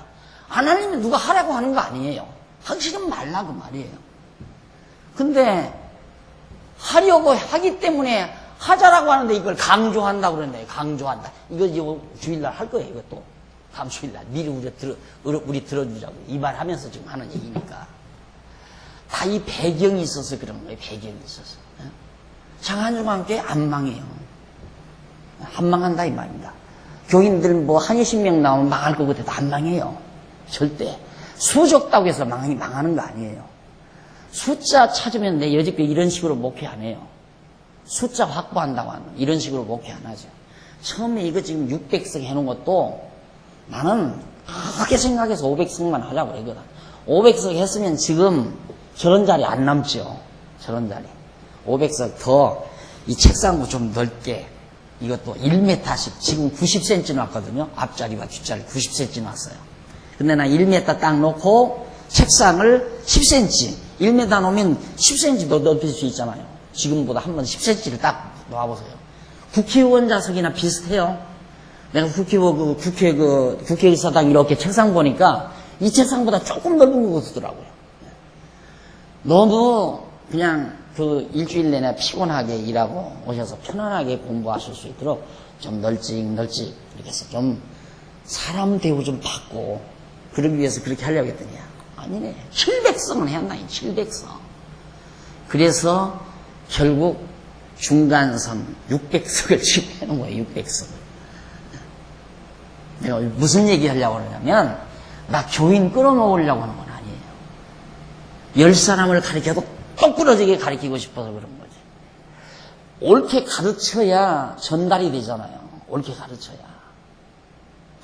안 하려면 누가 하라고 하는 거 아니에요. 하기 싫으면 말라 그 말이에요. 근데 하려고 하기 때문에 하자라고 하는데 이걸 강조한다고 그러네. 강조한다. 이거 주일날 할 거예요. 이것도. 다음 주일날 미리 우리 들어주자고 이 말 하면서 지금 하는 얘기니까. 다 이 배경이 있어서 그런 거예요. 배경이 있어서. 장한중앙교회 안 망해요. 안 망한다 이 말입니다. 교인들 뭐 한 20명 나오면 망할 것 같아도 안 망해요. 절대. 수 적다고 해서 망하는 거 아니에요. 숫자 찾으면 내 여지껏 이런 식으로 목회 안 해요. 숫자 확보한다고 하는 이런 식으로 목회 안 하죠. 처음에 이거 지금 600석 해놓은 것도 나는 크게 생각해서 500석만 하자고 그러거든. 500석 했으면 지금 저런 자리 안 남죠. 저런 자리. 500석 더 이 책상도 좀 넓게 이것도 1m씩 지금 90cm 놨거든요. 앞자리와 뒷자리 90cm 놨어요. 근데 나 1m 딱 놓고 책상을 10cm 1m 놓으면 10cm 더 넓힐 수 있잖아요. 지금보다 한 번 10cm를 딱 놓아보세요. 국회의원 좌석이나 비슷해요. 내가 국회의사당 이렇게 책상 보니까 이 책상보다 조금 넓은 거 같더라고요. 너무 그냥 그 일주일 내내 피곤하게 일하고 오셔서 편안하게 공부하실 수 있도록 좀 널찍 이렇게 해서 좀 사람 대우 좀 받고 그러기 위해서 그렇게 하려고 했더니 아니네. 700석은 해왔나요? 700석. 그래서 결국 중간선 600석을 지금 해놓은 거예요. 600석을. 내가 무슨 얘기 하려고 그러냐면 나 교인 끌어모으려고 하는 건 아니에요. 10사람을 가르쳐도 똑부러지게 가르치고 싶어서 그런 거지. 옳게 가르쳐야 전달이 되잖아요. 옳게 가르쳐야.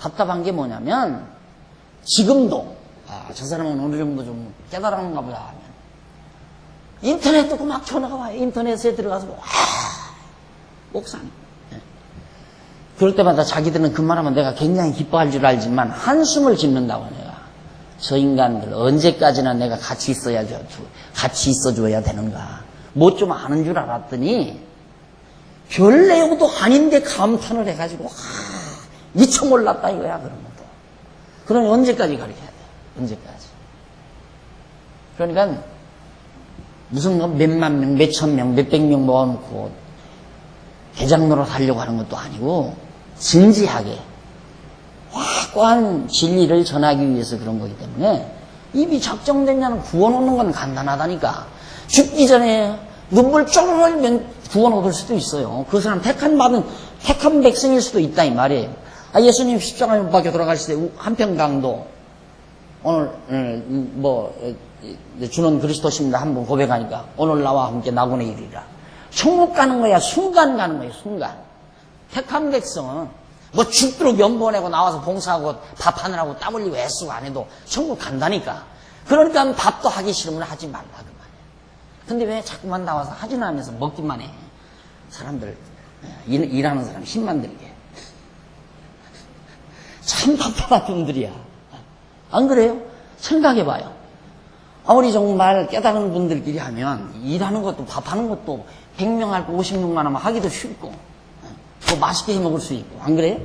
답답한 게 뭐냐면 지금도 저 사람은 어느 정도 좀 깨달았는가 보다 하면 인터넷 듣고 막 전화가 와요. 인터넷에 들어가서 목사님. 그럴 때마다 자기들은 그 말하면 내가 굉장히 기뻐할 줄 알지만 한숨을 짓는다고 내가. 저 인간들 언제까지나 내가 같이 있어줘야 되는가. 뭐 좀 아는 줄 알았더니 별 내용도 아닌데 감탄을 해가지고 미쳐 몰랐다 이거야. 그런 것도. 그러니 언제까지 가르쳐야 돼? 언제까지? 그러니까 무슨 몇만 명, 몇천 명, 몇백 명 모아놓고 대장 노릇 하려고 하는 것도 아니고 진지하게 확고한 진리를 전하기 위해서 그런 거기 때문에 입이 작정됐냐는 구원 얻는 건 간단하다니까. 죽기 전에 눈물 쫄 흘리면 구원 얻을 수도 있어요. 그 사람 택한 백성일 수도 있다 이 말이에요. 예수님 십자가에 못 박혀 돌아가실 때 한평강도 오늘 주는 그리스도십니다 한번 고백하니까 오늘 나와 함께 낙원에 이르리라. 천국 가는 거야. 순간 가는 거예요. 순간. 택한 백성은 뭐 죽도록 연보내고 나와서 봉사하고 밥하느라고 땀 흘리고 애쓰고 안 해도 천국 간다니까. 그러니까 밥도 하기 싫으면 하지 말라 그 말이야. 근데 왜 자꾸만 나와서 하지는 않으면서 먹기만 해. 사람들 일하는 사람 힘만 들게. 참 답답한 분들이야. 안 그래요? 생각해봐요. 우리 정말 깨달은 분들끼리 하면 일하는 것도 밥하는 것도 100명 할 거 50명만 하면 하기도 쉽고 또 맛있게 해먹을 수 있고. 안 그래요?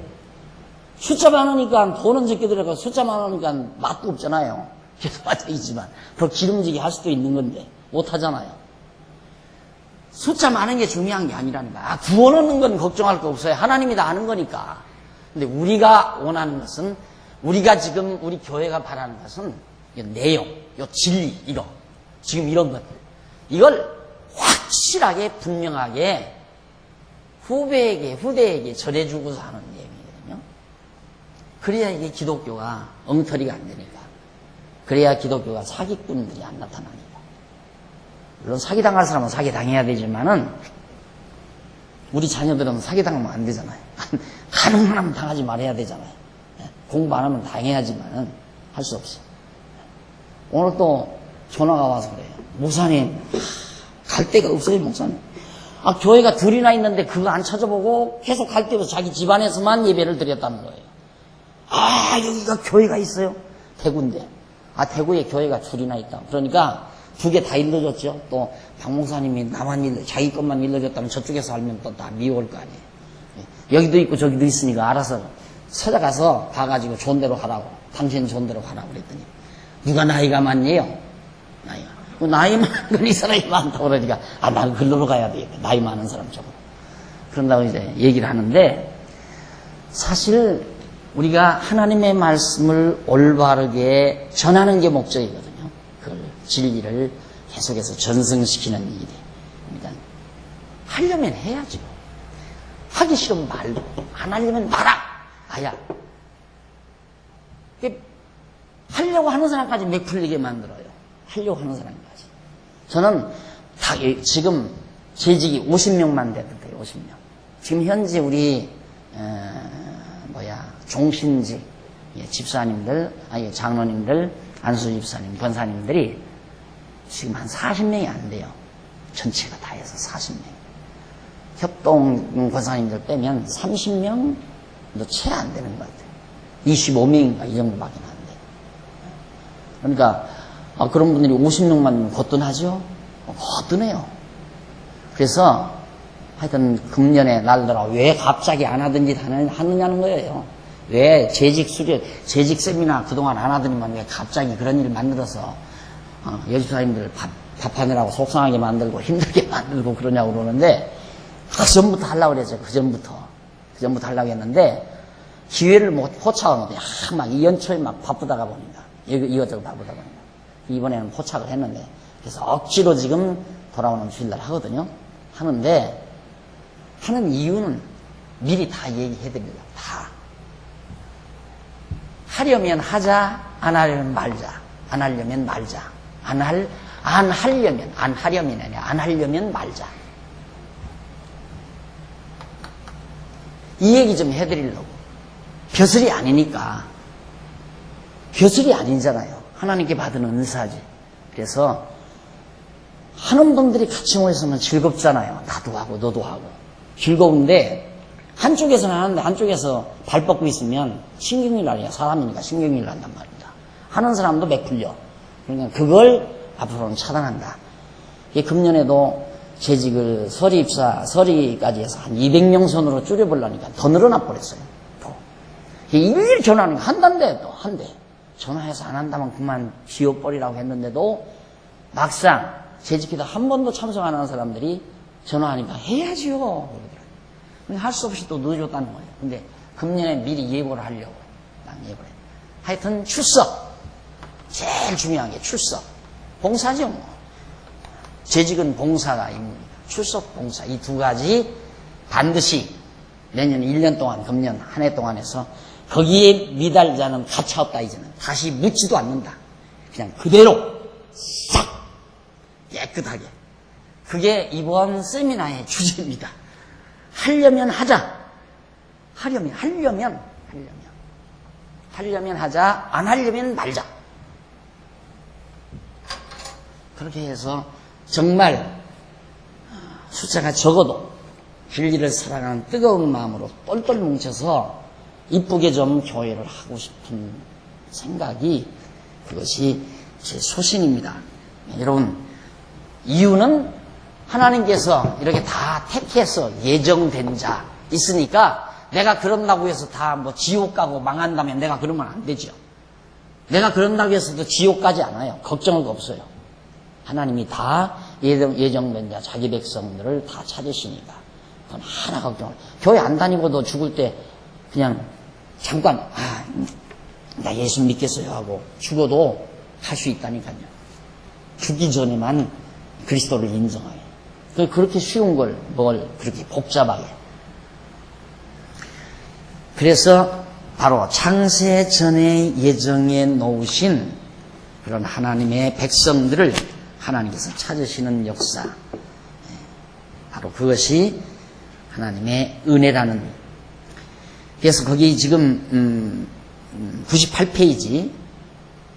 숫자 많으니까 돈은 적게 들어가고 숫자 많으니까 맛도 없잖아요. 계속 빠져있지만 더 기름지게 할 수도 있는 건데 못하잖아요. 숫자 많은 게 중요한 게 아니라니까. 구원 얻는 건 걱정할 거 없어요. 하나님이 다 아는 거니까. 근데 우리가 원하는 것은 우리가 지금 우리 교회가 바라는 것은 이 내용, 이 진리 이거 지금 이런 것들 이걸 확실하게 분명하게 후대에게 전해주고서 하는 얘기거든요. 그래야 이게 기독교가 엉터리가 안 되니까. 그래야 기독교가 사기꾼들이 안 나타나니까. 물론 사기당할 사람은 사기당해야 되지만은 우리 자녀들은 사기당하면 안 되잖아요. 가능만 하면 당하지 말아야 되잖아요. 공부 안 하면 당해야지만은 할 수 없어. 오늘 또 전화가 와서 그래요. 목사님, 갈 데가 없어요, 목사님. 교회가 둘이나 있는데 그거 안 찾아보고 계속 갈 데서 자기 집안에서만 예배를 드렸다는 거예요. 여기가 교회가 있어요? 대구인데. 대구에 교회가 둘이나 있다. 그러니까 두 개 다 일러줬죠. 또 박 목사님이 자기 것만 일러줬다면 저쪽에서 알면 또 다 미워할 거 아니에요. 여기도 있고 저기도 있으니까 알아서 찾아가서 봐가지고 좋은 대로 하라고. 당신 좋은 대로 하라고 그랬더니 누가 나이가 많니요? 나이 많은 건 이 사람이 많다고 그러니까 나는 글로 가야 되겠다. 나이 많은 사람 쪽으로. 그런다고 이제 얘기를 하는데 사실 우리가 하나님의 말씀을 올바르게 전하는 게 목적이거든요. 그걸 진리를 계속해서 전승시키는 일이. 그러니까 하려면 해야죠. 하기 싫으면 말고 안 하려면 말아. 하려고 하는 사람까지 맥풀리게 만들어요. 하려고 하는 사람까지. 저는 지금 재직이 50명만 돼도 돼요. 50명. 지금 현재 우리 종신직 집사님들, 장로님들, 안수 집사님, 권사님들이 지금 한 40명이 안 돼요. 전체가 다 해서 40명. 협동 권사님들 빼면 30명도 채 안 되는 것 같아요. 25명인가 이 정도밖에 안 돼요. 그러니까 그런 분들이 50명만 거뜬하죠? 거뜬해요. 그래서 하여튼 금년에 날더라 왜 갑자기 안 하던 짓 하느냐는 거예요. 왜 재직 세미나 그동안 안 하더니만 왜 갑자기 그런 일을 만들어서 여집사님들 밥하느라고 속상하게 만들고 힘들게 만들고 그러냐고 그러는데 그 전부터 하려고 그랬어요. 그 전부터 하려고 했는데 기회를 포착한 거예요. 막 이 연초에 막 바쁘다가 보니까 이것저것 바쁘다 보니까 이번에는 포착을 했는데 그래서 억지로 지금 돌아오는 주일날 하거든요. 하는데 하는 이유는 미리 다 얘기해드립니다. 다. 하려면 하자, 안 하려면 말자. 안 하려면 말자. 안 하려면 말자. 이 얘기 좀 해드리려고. 벼슬이 아니니까. 벼슬이 아니잖아요. 하나님께 받은 은사지. 그래서 하는 분들이 같이 모였으면 즐겁잖아요. 나도 하고 너도 하고. 즐거운데 한쪽에서는 하는데 한쪽에서 발 뻗고 있으면 신경질 나요. 사람이니까 신경질 난단 말입니다. 하는 사람도 맥풀려. 그러니까 그걸 앞으로는 차단한다. 금년에도 재직을 서리까지 해서 한 200명 선으로 줄여보려니까 더 늘어나 버렸어요. 일일이 전화하는 거 한다는데 또 한대. 전화해서 안 한다면 그만 지워버리라고 했는데도 막상 재직해도 한 번도 참석 안 하는 사람들이 전화하니까 해야지요. 그러더라고요. 할 수 없이 또 늦어졌다는 거예요. 근데 금년에 미리 예고를 하려고. 예고를. 하여튼 출석. 제일 중요한 게 출석. 봉사죠 뭐. 재직은 봉사가 있습니다. 출석, 봉사. 이 두 가지 반드시 내년 1년 동안 금년 한 해 동안 해서 거기에 미달자는 가차없다 이제는. 다시 묻지도 않는다. 그냥 그대로 싹 깨끗하게. 그게 이번 세미나의 주제입니다. 하려면 하자. 하려면 하자. 안 하려면 말자. 그렇게 해서 정말 숫자가 적어도 진리를 사랑하는 뜨거운 마음으로 똘똘 뭉쳐서 이쁘게 좀 교회를 하고 싶은 생각이 그것이 제 소신입니다. 여러분, 이유는 하나님께서 이렇게 다 택해서 예정된 자 있으니까 내가 그런다고 해서 다 뭐 지옥 가고 망한다면 내가 그러면 안 되죠. 내가 그런다고 해서도 지옥 가지 않아요. 걱정할 거 없어요. 하나님이 다 예정된 자, 자기 백성들을 다 찾으시니까. 그건 하나 걱정을. 교회 안 다니고도 죽을 때 그냥 잠깐, 나 예수 믿겠어요 하고 죽어도 할 수 있다니까요. 죽기 전에만 그리스도를 인정하게. 그렇게 쉬운 걸, 뭘 그렇게 복잡하게. 그래서 바로 창세 전에 예정해 놓으신 그런 하나님의 백성들을 하나님께서 찾으시는 역사, 바로 그것이 하나님의 은혜라는. 그래서 거기 지금 98페이지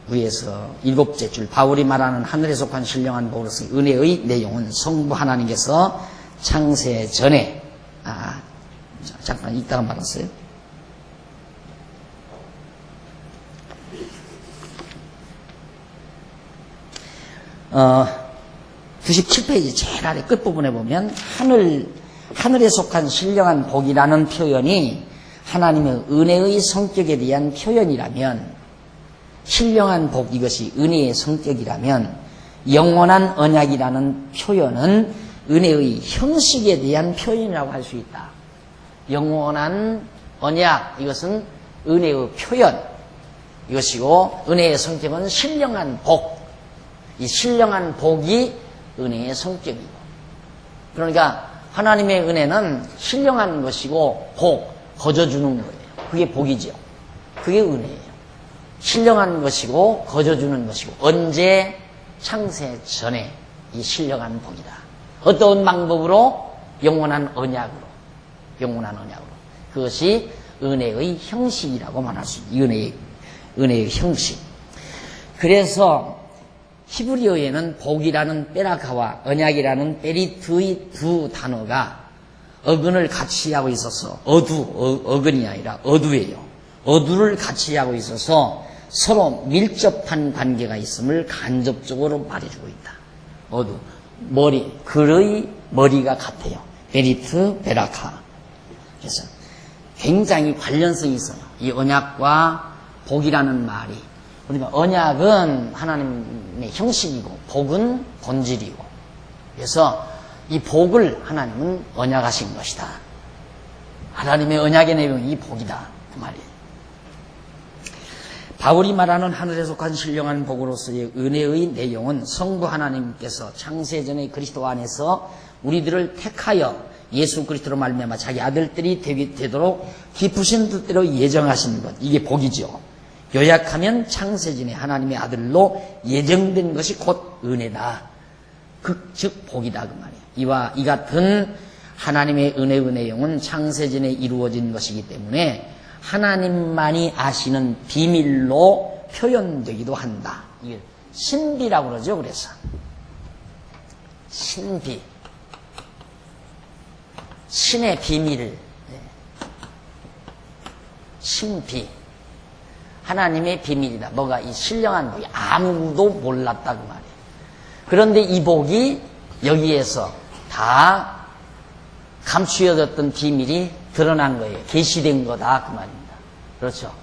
위에서 7째 줄, 바울이 말하는 하늘에 속한 신령한 복으로서의 은혜의 내용은 성부 하나님께서 창세 전에, 잠깐 이따가 말았어요. 97페이지 제일 아래 끝부분에 보면 하늘에 속한 신령한 복이라는 표현이 하나님의 은혜의 성격에 대한 표현이라면, 신령한 복, 이것이 은혜의 성격이라면, 영원한 언약이라는 표현은 은혜의 형식에 대한 표현이라고 할 수 있다. 영원한 언약, 이것은 은혜의 표현, 이것이고, 은혜의 성격은 신령한 복, 이 신령한 복이 은혜의 성격이고, 그러니까 하나님의 은혜는 신령한 것이고 복, 거저주는 거예요. 그게 복이죠. 그게 은혜예요. 신령한 것이고 거저주는 것이고, 언제? 창세 전에 이 신령한 복이다. 어떤 방법으로? 영원한 언약으로. 영원한 언약으로. 그것이 은혜의 형식이라고 말할 수 있어요. 은혜의 형식. 그래서 히브리어에는 복이라는 베라카와 언약이라는 베리트의 두 단어가 어근을 같이 하고 있어서, 어근이 아니라 어두예요. 어두를 같이 하고 있어서 서로 밀접한 관계가 있음을 간접적으로 말해주고 있다. 어두, 머리, 글의 머리가 같아요. 베리트, 베라카. 그래서 굉장히 관련성이 있어요. 이 언약과 복이라는 말이. 그러니까 언약은 하나님의 형식이고 복은 본질이고, 그래서 이 복을 하나님은 언약하신 것이다. 하나님의 언약의 내용이 이 복이다, 그 말이에요. 바울이 말하는 하늘에 속한 신령한 복으로서의 은혜의 내용은 성부 하나님께서 창세전에 그리스도 안에서 우리들을 택하여 예수 그리스도로 말미암아 자기 아들들이 되도록 기쁘신 뜻대로 예정하신 것, 이게 복이죠. 요약하면 창세전에 하나님의 아들로 예정된 것이 곧 은혜다. 즉 복이다, 그 말이에요. 이 같은 하나님의 은혜의 내용은 창세전에 이루어진 것이기 때문에 하나님만이 아시는 비밀로 표현되기도 한다. 이게 신비라고 그러죠. 그래서 신비, 신의 비밀, 신비, 하나님의 비밀이다. 뭐가? 이 신령한 복이 아무도 몰랐다, 그 말이에요. 그런데 이 복이 여기에서 다 감추어졌던 비밀이 드러난 거예요. 계시된 거다, 그 말입니다. 그렇죠.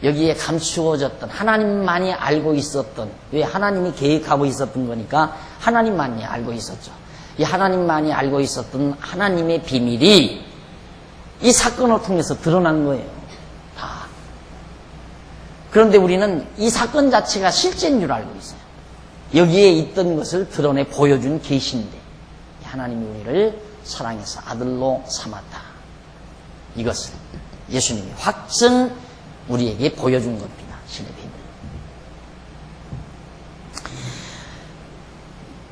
여기에 감추어졌던, 하나님만이 알고 있었던, 왜? 하나님이 계획하고 있었던 거니까 하나님만이 알고 있었죠. 이 하나님만이 알고 있었던 하나님의 비밀이 이 사건을 통해서 드러난 거예요. 다. 그런데 우리는 이 사건 자체가 실제인 줄 알고 있어요. 여기에 있던 것을 드러내 보여준 계시인데, 하나님이 우리를 사랑해서 아들로 삼았다. 이것을 예수님이 확증 우리에게 보여준 겁니다. 신의 비밀.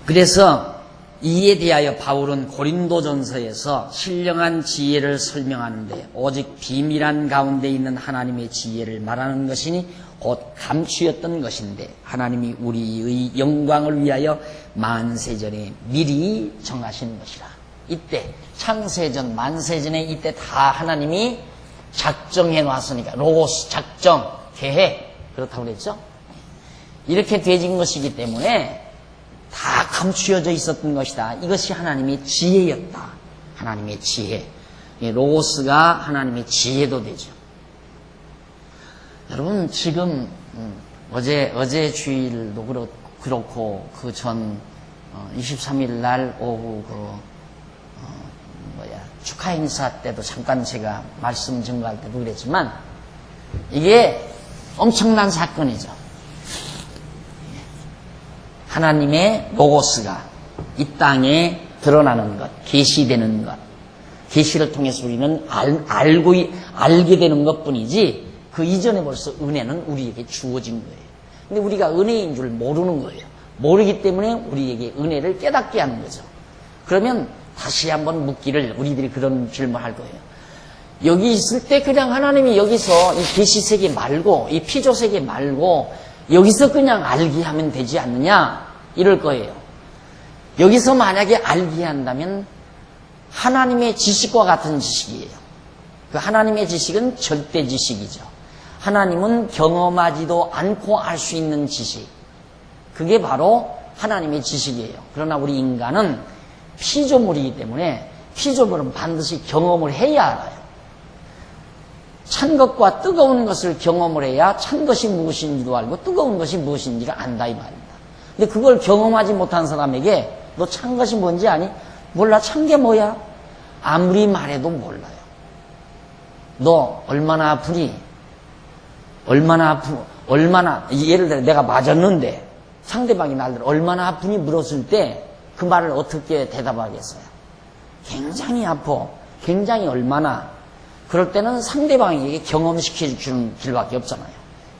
그래서 이에 대하여 바울은 고린도전서에서 신령한 지혜를 설명하는데, 오직 비밀한 가운데 있는 하나님의 지혜를 말하는 것이니 곧 감추었던 것인데, 하나님이 우리의 영광을 위하여 만세전에 미리 정하신 것이라. 이때 창세전, 만세전에 이때 다 하나님이 작정해 놨으니까, 로고스, 작정, 계획, 그렇다고 그랬죠. 이렇게 되어진 것이기 때문에 다 감추어져 있었던 것이다. 이것이 하나님의 지혜였다. 하나님의 지혜. 로고스가 하나님의 지혜도 되죠. 여러분, 지금 어제 주일도 그렇고 그 전 23일 날 오후 축하 행사 때도 잠깐 제가 말씀 증거할 때도 그랬지만, 이게 엄청난 사건이죠. 하나님의 로고스가 이 땅에 드러나는 것, 계시되는 것, 계시를 통해서 우리는 알게 되는 것뿐이지 그 이전에 벌써 은혜는 우리에게 주어진 거예요. 근데 우리가 은혜인 줄 모르는 거예요. 모르기 때문에 우리에게 은혜를 깨닫게 하는 거죠. 그러면 다시 한번 묻기를 우리들이 그런 질문할 거예요. 여기 있을 때 그냥 하나님이 여기서 이 계시세계 말고 이 피조세계 말고 여기서 그냥 알게 하면 되지 않느냐 이럴 거예요. 여기서 만약에 알게 한다면 하나님의 지식과 같은 지식이에요. 그 하나님의 지식은 절대 지식이죠. 하나님은 경험하지도 않고 알 수 있는 지식. 그게 바로 하나님의 지식이에요. 그러나 우리 인간은 피조물이기 때문에 피조물은 반드시 경험을 해야 알아요. 찬 것과 뜨거운 것을 경험을 해야 찬 것이 무엇인지도 알고 뜨거운 것이 무엇인지를 안다 이 말입니다. 근데 그걸 경험하지 못한 사람에게 너 찬 것이 뭔지 아니? 몰라. 찬 게 뭐야? 아무리 말해도 몰라요. 너 얼마나 아프니? 얼마나 예를 들어 내가 맞았는데 상대방이 나를 얼마나 아프니 물었을 때 그 말을 어떻게 대답하겠어요? 굉장히 아파. 굉장히 얼마나. 그럴 때는 상대방에게 경험시켜 주는 길밖에 없잖아요.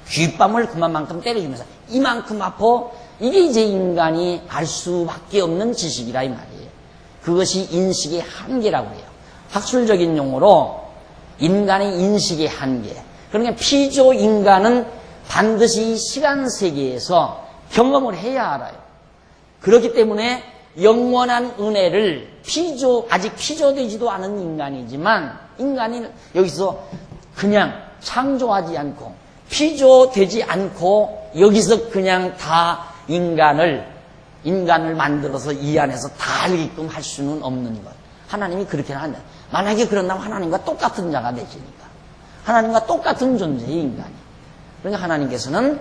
귓밤을 그만큼 때려주면서 이만큼 아파. 이게 이제 인간이 알 수밖에 없는 지식이라 이 말이에요. 그것이 인식의 한계라고 해요. 학술적인 용어로 인간의 인식의 한계. 그러니까 피조 인간은 반드시 시간 세계에서 경험을 해야 알아요. 그렇기 때문에 영원한 은혜를 아직 피조되지도 않은 인간이지만 인간이 여기서 그냥 창조하지 않고 피조되지 않고 여기서 그냥 다 인간을 만들어서 이 안에서 다 알게끔 할 수는 없는 것. 하나님이 그렇게는 한다. 만약에 그런다면 하나님과 똑같은 자가 되시니까. 하나님과 똑같은 존재의 인간이. 그러니까 하나님께서는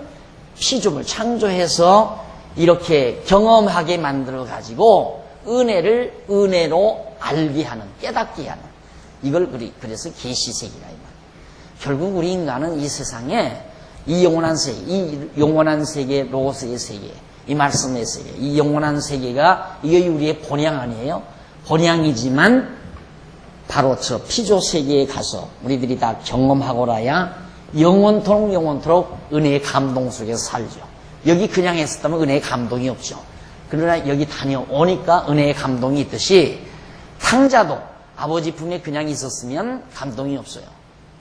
피조물 창조해서 이렇게 경험하게 만들어 가지고 은혜를 은혜로 알게 하는, 깨닫게 하는. 이걸 그래서 계시세계라 이 말이에요. 결국 우리 인간은 이 세상에 이 영원한 세계, 이 영원한 세계, 로고스의 세계, 이 말씀의 세계, 이 영원한 세계가 이게 우리의 본향 아니에요? 본향이지만 바로 저 피조 세계에 가서 우리들이 다 경험하고라야 영원토록 은혜의 감동 속에서 살죠. 여기 그냥 했었다면 은혜의 감동이 없죠. 그러나 여기 다녀오니까 은혜의 감동이 있듯이 탕자도 아버지 품에 그냥 있었으면 감동이 없어요.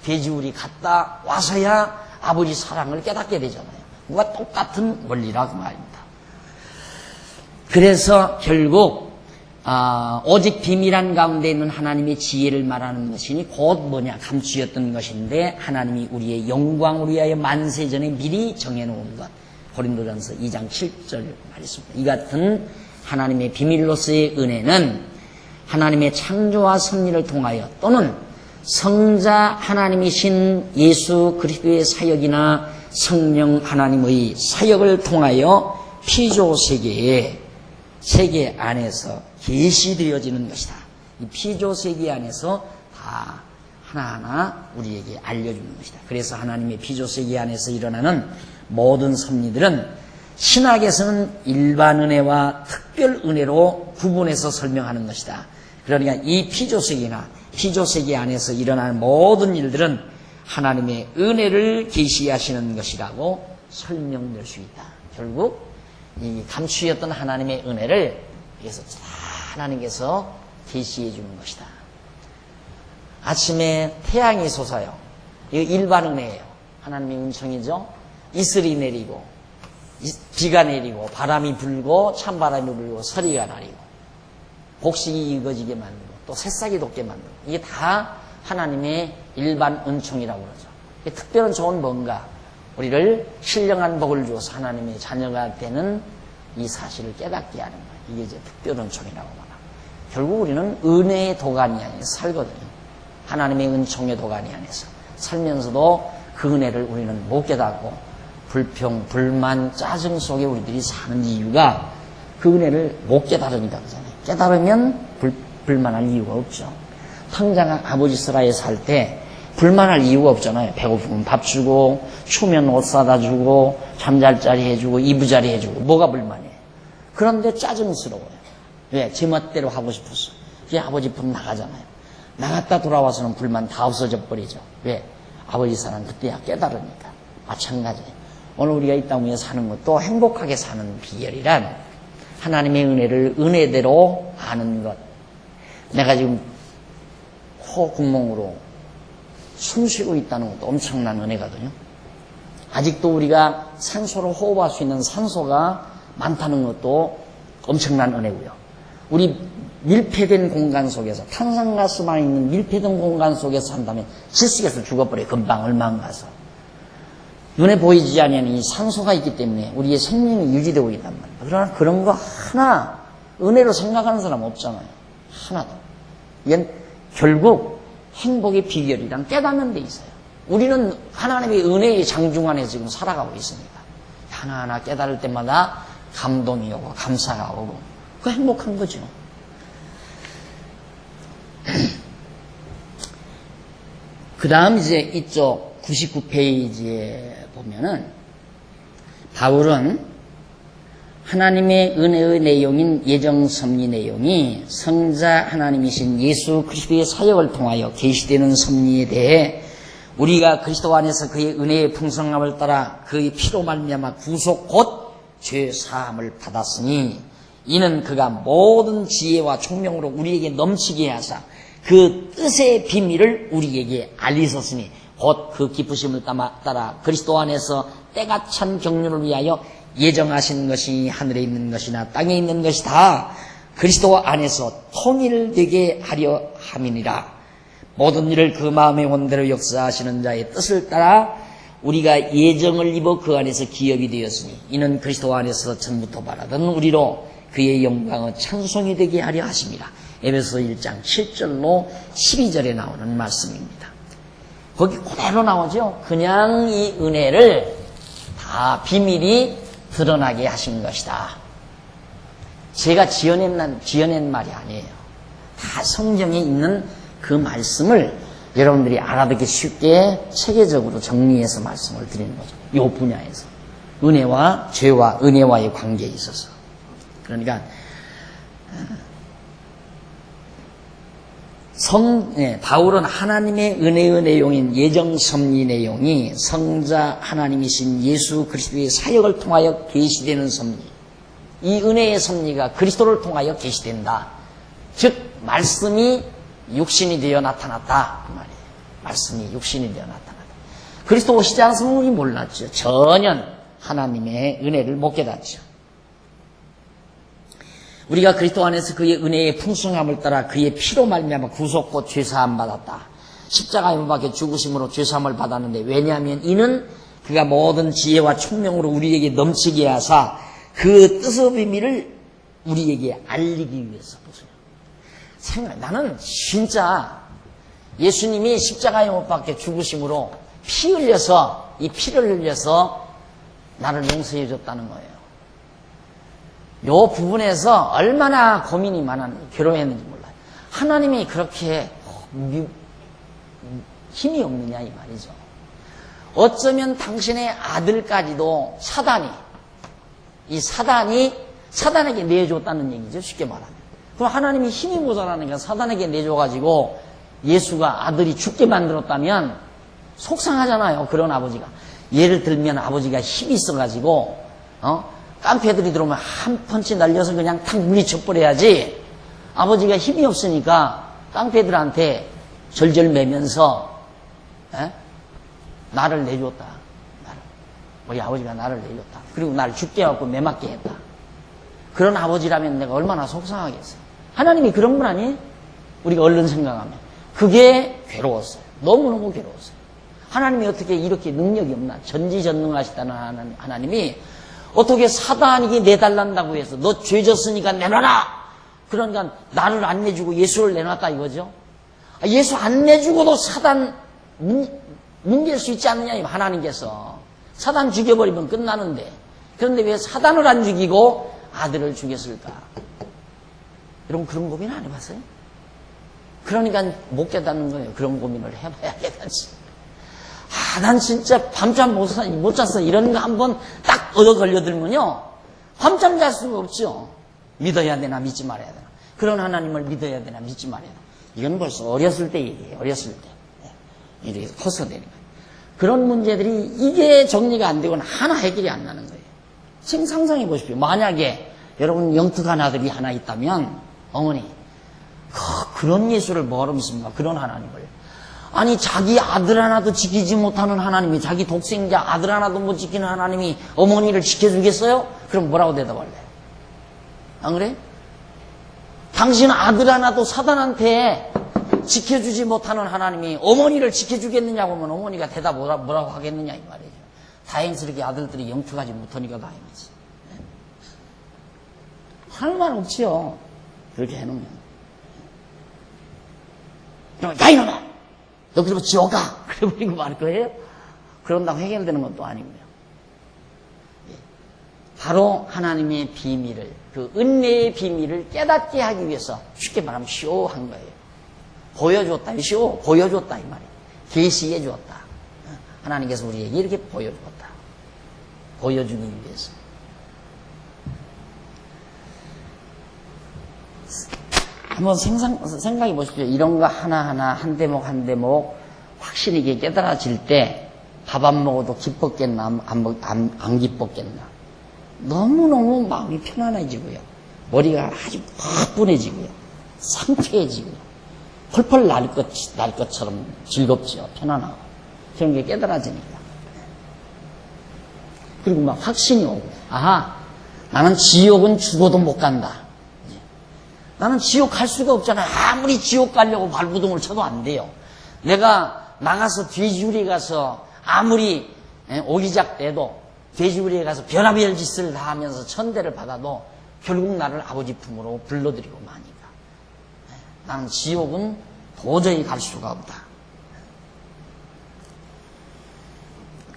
돼지우리 갔다 와서야 아버지 사랑을 깨닫게 되잖아요. 그와 똑같은 원리라고 말입니다. 그래서 결국 오직 비밀한 가운데 있는 하나님의 지혜를 말하는 것이니 곧 뭐냐 감추었던 것인데 하나님이 우리의 영광을 위하여 만세전에 미리 정해놓은 것. 고린도전서 2장 7절 말했습니다. 이 같은 하나님의 비밀로서의 은혜는 하나님의 창조와 섭리를 통하여 또는 성자 하나님이신 예수 그리스도의 사역이나 성령 하나님의 사역을 통하여 피조 세계 안에서 계시되어지는 것이다. 이 피조 세계 안에서 다 하나하나 우리에게 알려주는 것이다. 그래서 하나님의 피조 세계 안에서 일어나는 모든 섭리들은 신학에서는 일반 은혜와 특별 은혜로 구분해서 설명하는 것이다. 그러니까 이 피조세계나 피조세계 안에서 일어나는 모든 일들은 하나님의 은혜를 계시하시는 것이라고 설명될 수 있다. 결국 이 감추었던 하나님의 은혜를 그래서 하나님께서 계시해 주는 것이다. 아침에 태양이 솟아요. 이거 일반 은혜예요. 하나님의 은총이죠. 이슬이 내리고 비가 내리고 바람이 불고 찬바람이 불고 서리가 나리고 곡식이 익어지게 만들고 또 새싹이 돋게 만들고 이게 다 하나님의 일반 은총이라고 그러죠. 특별한 좋은 뭔가 우리를 신령한 복을 주어서 하나님의 자녀가 되는 이 사실을 깨닫게 하는 거예요. 이게 이제 특별 은총이라고 말합니다. 결국 우리는 은혜의 도가니 안에서 살거든요. 하나님의 은총의 도가니 안에서 살면서도 그 은혜를 우리는 못 깨닫고 불평, 불만, 짜증 속에 우리들이 사는 이유가 그 은혜를 못 깨달으니까 그러잖아요. 깨달으면 불만할 이유가 없죠. 탕자가 아버지 스라에 살 때 불만할 이유가 없잖아요. 배고프면 밥 주고 추우면 옷 사다 주고 잠잘 자리 해주고 이부자리 해주고 뭐가 불만해. 그런데 짜증스러워요. 왜? 제 멋대로 하고 싶었어. 이제 아버지 품 나가잖아요. 나갔다 돌아와서는 불만 다 없어져 버리죠. 왜? 아버지 사랑 그때야 깨달으니까. 마찬가지예요. 오늘 우리가 이 땅 위에 사는 것도 행복하게 사는 비결이란 하나님의 은혜를 은혜대로 아는 것. 내가 지금 코 구멍으로 숨 쉬고 있다는 것도 엄청난 은혜거든요. 아직도 우리가 산소를 호흡할 수 있는 산소가 많다는 것도 엄청난 은혜고요. 우리 밀폐된 공간 속에서 탄산가스만 있는 밀폐된 공간 속에서 산다면 질식해서 죽어버려요. 금방 얼마 안 가서. 눈에 보이지 않는 이 산소가 있기 때문에 우리의 생명이 유지되고 있단 말이에요. 그러나 그런 거 하나 은혜로 생각하는 사람 없잖아요. 하나도. 이건 결국 행복의 비결이란 깨닫는 데 있어요. 우리는 하나님의 은혜의 장중 안에 지금 살아가고 있습니다. 하나하나 깨달을 때마다 감동이 오고 감사가 오고 그 행복한 거죠. 그 다음 이제 이쪽 99페이지에 보면은 바울은 하나님의 은혜의 내용인 예정 섭리 내용이 성자 하나님이신 예수 그리스도의 사역을 통하여 계시되는 섭리에 대해 우리가 그리스도 안에서 그의 은혜의 풍성함을 따라 그의 피로 말미암아 구속 곧 죄 사함을 받았으니 이는 그가 모든 지혜와 총명으로 우리에게 넘치게 하사 그 뜻의 비밀을 우리에게 알리셨으니 곧 그 기쁘심을 따라 그리스도 안에서 때가 찬 경륜을 위하여 예정하신 것이 하늘에 있는 것이나 땅에 있는 것이 다 그리스도 안에서 통일되게 하려 함이니라. 모든 일을 그 마음의 원대로 역사하시는 자의 뜻을 따라 우리가 예정을 입어 그 안에서 기업이 되었으니 이는 그리스도 안에서 전부터 바라던 우리로 그의 영광의 찬송이 되게 하려 하십니다. 에베소 1장 7절로 12절에 나오는 말씀입니다. 거기 그대로 나오죠. 그냥 이 은혜를 다 비밀이 드러나게 하신 것이다. 제가 지어낸 말이 아니에요. 다 성경에 있는 그 말씀을 여러분들이 알아듣기 쉽게 체계적으로 정리해서 말씀을 드리는 거죠. 이 분야에서. 은혜와 죄와 은혜와의 관계에 있어서. 그러니까 바울은 하나님의 은혜의 내용인 예정 섭리 내용이 성자 하나님이신 예수 그리스도의 사역을 통하여 계시되는 섭리. 이 은혜의 섭리가 그리스도를 통하여 계시된다. 즉 말씀이 육신이 되어 나타났다 그 말이에요. 말씀이 육신이 되어 나타났다. 그리스도 오시지 않았으면 우리 몰랐죠. 전혀 하나님의 은혜를 못 깨닫죠. 우리가 그리스도 안에서 그의 은혜의 풍성함을 따라 그의 피로 말미암아 구속 곧 죄사함 받았다. 십자가에 못 박혀 죽으심으로 죄사함을 받았는데 왜냐하면 이는 그가 모든 지혜와 총명으로 우리에게 넘치게 하사 그 뜻의 비밀을 우리에게 알리기 위해서. 나는 진짜 예수님이 십자가에 못 박혀 죽으심으로 피 흘려서 이 피를 흘려서 나를 용서해 줬다는 거예요. 요 부분에서 얼마나 고민이 많았는지 괴로워했는지 몰라요. 하나님이 그렇게 힘이 없느냐 이 말이죠. 어쩌면 당신의 아들까지도 사단에게 내줬다는 얘기죠. 쉽게 말하면. 그럼 하나님이 힘이 모자라니까 사단에게 내줘가지고 예수가 아들이 죽게 만들었다면 속상하잖아요. 그런 아버지가. 예를 들면 아버지가 힘이 있어가지고 깡패들이 들어오면 한 펀치 날려서 그냥 탁 물리쳐버려야지. 아버지가 힘이 없으니까 깡패들한테 절절 매면서 나를 내줬다. 우리 아버지가 나를 내줬다. 그리고 나를 죽게 해갖고 매맞게 했다. 그런 아버지라면 내가 얼마나 속상하겠어요. 하나님이 그런 분 아니에요? 우리가 얼른 생각하면. 그게 괴로웠어요. 너무너무 괴로웠어요. 하나님이 어떻게 이렇게 능력이 없나? 전지전능하시다는 하나님이 어떻게 사단에게 내달란다고 해서 너 죄 졌으니까 내놔라. 그러니까 나를 안 내주고 예수를 내놨다 이거죠. 예수 안 내주고도 사단 뭉갤 수 있지 않느냐 하나님께서. 사단 죽여버리면 끝나는데. 그런데 왜 사단을 안 죽이고 아들을 죽였을까? 여러분 그런 고민 안 해봤어요? 그러니까 못 깨닫는 거예요. 그런 고민을 해봐야 깨닫지. 난 진짜 밤잠 못 잤어. 이런 거 한번 딱 얻어 걸려들면요. 밤잠 잘 수가 없죠. 믿어야 되나 믿지 말아야 되나. 그런 하나님을 믿어야 되나 믿지 말아야 되나. 이건 벌써 어렸을 때 얘기예요. 어렸을 때. 이렇게 커서 되는 거예요. 그런 문제들이 이게 정리가 안 되고는 하나 해결이 안 나는 거예요. 지금 상상해 보십시오. 만약에 여러분 영특한 아들이 하나 있다면 어머니 그런 예수를 뭐하러 믿습니까? 그런 하나님을. 아니 자기 아들 하나도 지키지 못하는 하나님이, 자기 독생자 아들 하나도 못 지키는 하나님이 어머니를 지켜주겠어요? 그럼 뭐라고 대답할래? 안 그래? 당신 아들 하나도 사단한테 지켜주지 못하는 하나님이 어머니를 지켜주겠느냐고 하면 어머니가 대답 뭐라고 하겠느냐 이 말이죠. 다행스럽게 아들들이 영특하지 못하니까 다행이지. 할 말 없지요. 그렇게 해놓으면. 야 이놈아! 너 그러면 지옥 가! 그래버리고 말 거예요? 그런다고 해결되는 것도 아니고요. 바로 하나님의 비밀을, 그 은혜의 비밀을 깨닫게 하기 위해서 쉽게 말하면 쇼한 거예요. 보여줬다. 쇼, 보여줬다 이 말이에요. 계시해 주었다. 하나님께서 우리에게 이렇게 보여주었다. 보여주기 위해서. 한번 생각해 보십시오. 이런 거 하나하나 한 대목 한 대목 확실히 이게 깨달아질 때 밥 안 먹어도 기뻤겠나 안 기뻤겠나. 너무너무 마음이 편안해지고요. 머리가 아주 가뿐해지고요. 상쾌해지고요. 펄펄 날 것처럼 즐겁죠. 편안하고. 그런 게 깨달아지니까. 그리고 막 확신이 오고, 아하, 나는 지옥은 죽어도 못 간다. 나는 지옥 갈 수가 없잖아요. 아무리 지옥 가려고 발부동을 쳐도 안 돼요. 내가 나가서 돼지우리에 가서 아무리 오기작 돼도 돼지우리에 가서 별의별 짓을 다 하면서 천대를 받아도 결국 나를 아버지 품으로 불러들이고 마니까. 나는 지옥은 도저히 갈 수가 없다.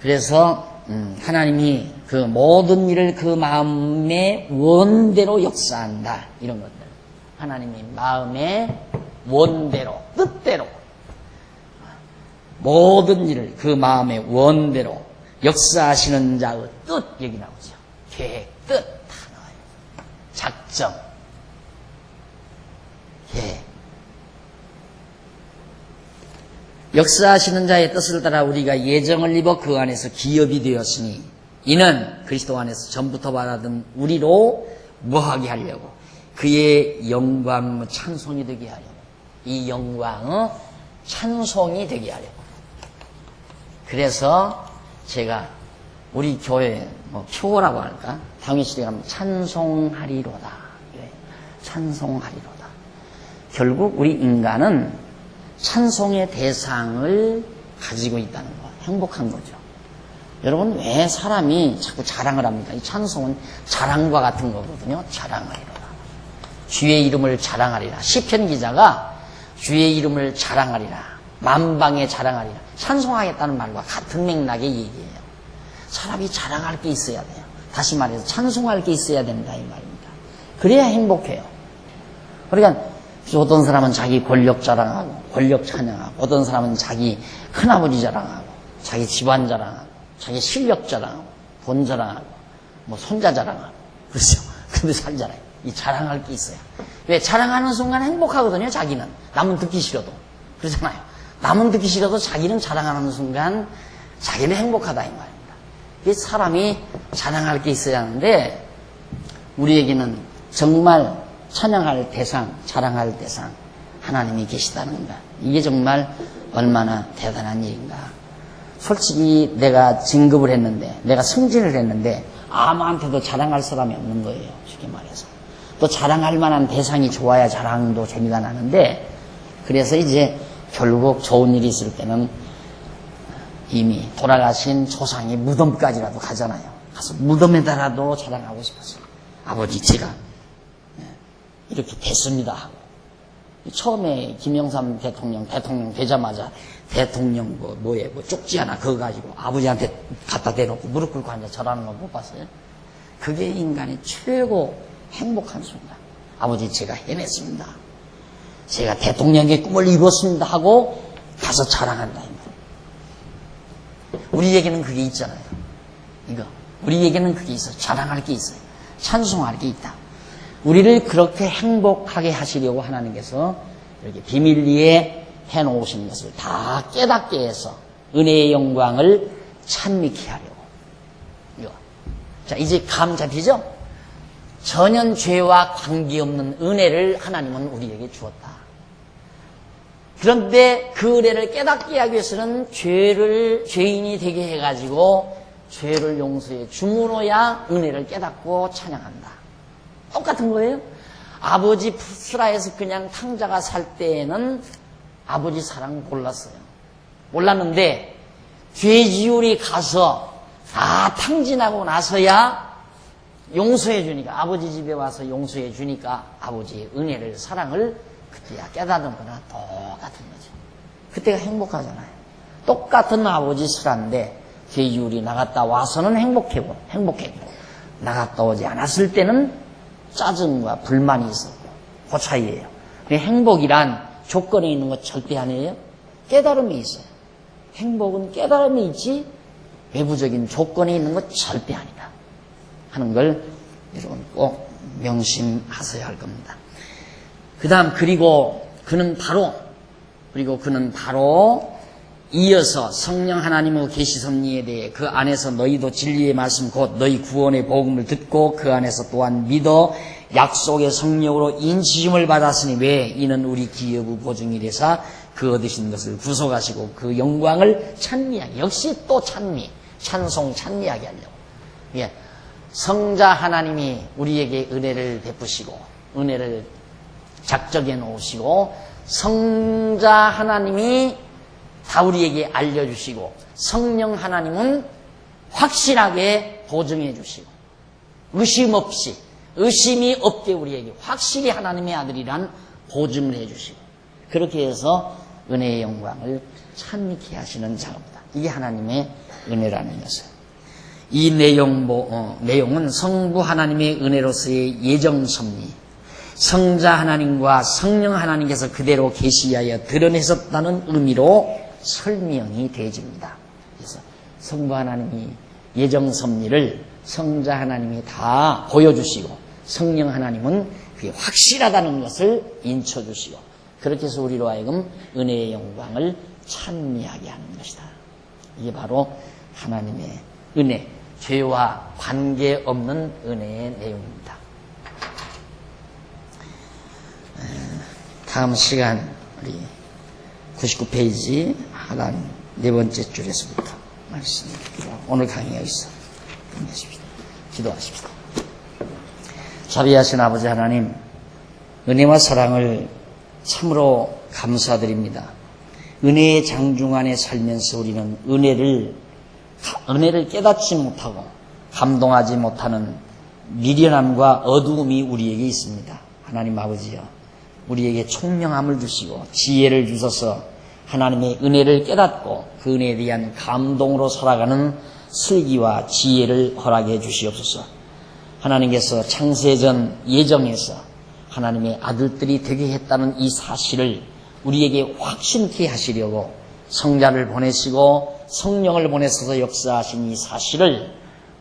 그래서 하나님이 그 모든 일을 그 마음의 원대로 역사한다. 이런 것들. 하나님이 마음의 원대로, 뜻대로 모든 일을 그 마음의 원대로 역사하시는 자의 뜻 여기 나오죠. 계획, 뜻 다 나와요. 작정, 계획. 역사하시는 자의 뜻을 따라 우리가 예정을 입어 그 안에서 기업이 되었으니 이는 그리스도 안에서 전부터 받았던 우리로 뭐하게 하려고? 그의 영광 찬송이 되게 하려고. 이 영광 찬송이 되게 하려고. 그래서 제가 우리 교회 표어라고 할까? 당일시대 가면 찬송하리로다. 찬송하리로다. 결국 우리 인간은 찬송의 대상을 가지고 있다는 거. 행복한 거죠. 여러분 왜 사람이 자꾸 자랑을 합니까? 이 찬송은 자랑과 같은 거거든요. 자랑하리로다. 주의 이름을 자랑하리라. 시편 기자가 주의 이름을 자랑하리라. 만방에 자랑하리라. 찬송하겠다는 말과 같은 맥락의 얘기예요. 사람이 자랑할 게 있어야 돼요. 다시 말해서 찬송할 게 있어야 된다 이 말입니다. 그래야 행복해요. 그러니까 어떤 사람은 자기 권력 자랑하고 권력 찬양하고, 어떤 사람은 자기 큰아버지 자랑하고 자기 집안 자랑하고 자기 실력 자랑하고 돈 자랑하고 손자 자랑하고 그렇죠. 근데 살잖아요. 이 자랑할 게 있어요. 왜? 자랑하는 순간 행복하거든요. 자기는 남은 듣기 싫어도 그러잖아요. 남은 듣기 싫어도 자기는 자랑하는 순간 자기는 행복하다 이 말입니다. 이 사람이 자랑할 게 있어야 하는데 우리에게는 정말 찬양할 대상, 자랑할 대상 하나님이 계시다는 것. 이게 정말 얼마나 대단한 일인가. 솔직히 내가 진급을 했는데, 내가 승진을 했는데 아무한테도 자랑할 사람이 없는 거예요. 쉽게 말해서. 또 자랑할 만한 대상이 좋아야 자랑도 재미가 나는데, 그래서 이제 결국 좋은 일이 있을 때는 이미 돌아가신 조상의 무덤까지라도 가잖아요. 가서 무덤에다라도 자랑하고 싶었어요. 아버지 제가 이렇게 됐습니다 하고. 처음에 김영삼 대통령 되자마자 대통령 뭐 쪽지 하나 그거 가지고 아버지한테 갖다 대놓고 무릎 꿇고 앉아 절하는 거 못 봤어요? 그게 인간의 최고 행복한 순간. 아버지 제가 해냈습니다. 제가 대통령의 꿈을 이뤘습니다 하고 가서 자랑한다. 우리에게는 그게 있잖아요. 이거 우리에게는 그게 있어요. 자랑할 게 있어요. 찬송할 게 있다. 우리를 그렇게 행복하게 하시려고 하나님께서 이렇게 비밀리에 해놓으신 것을 다 깨닫게 해서 은혜의 영광을 찬미케 하려고. 이거. 자, 이제 감 잡히죠? 전혀 죄와 관계없는 은혜를 하나님은 우리에게 주었다. 그런데 그 은혜를 깨닫게 하기 위해서는 죄인이 되게 해가지고 죄를 용서해 줌으로야 은혜를 깨닫고 찬양한다. 똑같은 거예요. 아버지 푸스라에서 그냥 탕자가 살 때에는 아버지 사랑 몰랐어요. 몰랐는데 죄지울이 가서 다 탕진하고 나서야 용서해 주니까, 아버지 집에 와서 용서해 주니까 아버지의 은혜를, 사랑을 그때야 깨닫는 거나 똑같은 거죠. 그때가 행복하잖아요. 똑같은 아버지 슬한데 죄지울이 나갔다 와서는 행복했고 나갔다 오지 않았을 때는 짜증과 불만이 있었고, 그 차이예요. 행복이란 조건에 있는 것 절대 아니에요. 깨달음이 있어요. 행복은 깨달음이 있지 외부적인 조건에 있는 것 절대 아니다 하는 걸 여러분 꼭 명심하셔야 할 겁니다. 그 다음 그리고 그는 바로 이어서 성령 하나님의 계시 섭리에 대해 그 안에서 너희도 진리의 말씀 곧 너희 구원의 복음을 듣고 그 안에서 또한 믿어 약속의 성령으로 인치심을 받았으니 왜 이는 우리 기업의 보증이 되사 그 얻으신 것을 구속하시고 그 영광을 찬미하게, 역시 또 찬송 찬미하게 하려고. 예. 성자 하나님이 우리에게 은혜를 베푸시고 은혜를 작정해 놓으시고 성자 하나님이 다 우리에게 알려주시고 성령 하나님은 확실하게 보증해 주시고 의심이 없게 우리에게 확실히 하나님의 아들이란 보증을 해 주시고 그렇게 해서 은혜의 영광을 찬미케 하시는 작업이다. 이게 하나님의 은혜라는 것을. 이 내용은 성부 하나님의 은혜로서의 예정 섭리, 성자 하나님과 성령 하나님께서 그대로 계시하여 드러내셨다는 의미로 설명이 되어집니다. 그래서 성부 하나님이 예정 섭리를 성자 하나님이 다 보여주시고 성령 하나님은 그게 확실하다는 것을 인쳐주시고 그렇게 해서 우리로 하여금 은혜의 영광을 찬미하게 하는 것이다. 이게 바로 하나님의 은혜, 죄와 관계없는 은혜의 내용입니다. 다음 시간 우리 99페이지 하단 네 번째 줄에서부터 말씀 오늘 강의가 있어 끝내십시다. 기도하십시다. 자비하신 아버지 하나님, 은혜와 사랑을 참으로 감사드립니다. 은혜의 장중 안에 살면서 우리는 은혜를 깨닫지 못하고 감동하지 못하는 미련함과 어두움이 우리에게 있습니다. 하나님 아버지여, 우리에게 총명함을 주시고 지혜를 주셔서 하나님의 은혜를 깨닫고 그 은혜에 대한 감동으로 살아가는 슬기와 지혜를 허락해 주시옵소서. 하나님께서 창세전 예정에서 하나님의 아들들이 되게 했다는 이 사실을 우리에게 확신케 하시려고 성자를 보내시고 성령을 보내셔서 역사하신 이 사실을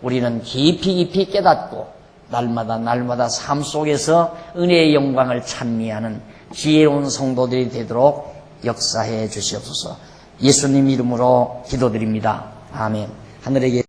우리는 깊이 깨닫고 날마다 삶 속에서 은혜의 영광을 찬미하는 지혜로운 성도들이 되도록 역사해 주시옵소서. 예수님 이름으로 기도드립니다. 아멘. 하늘에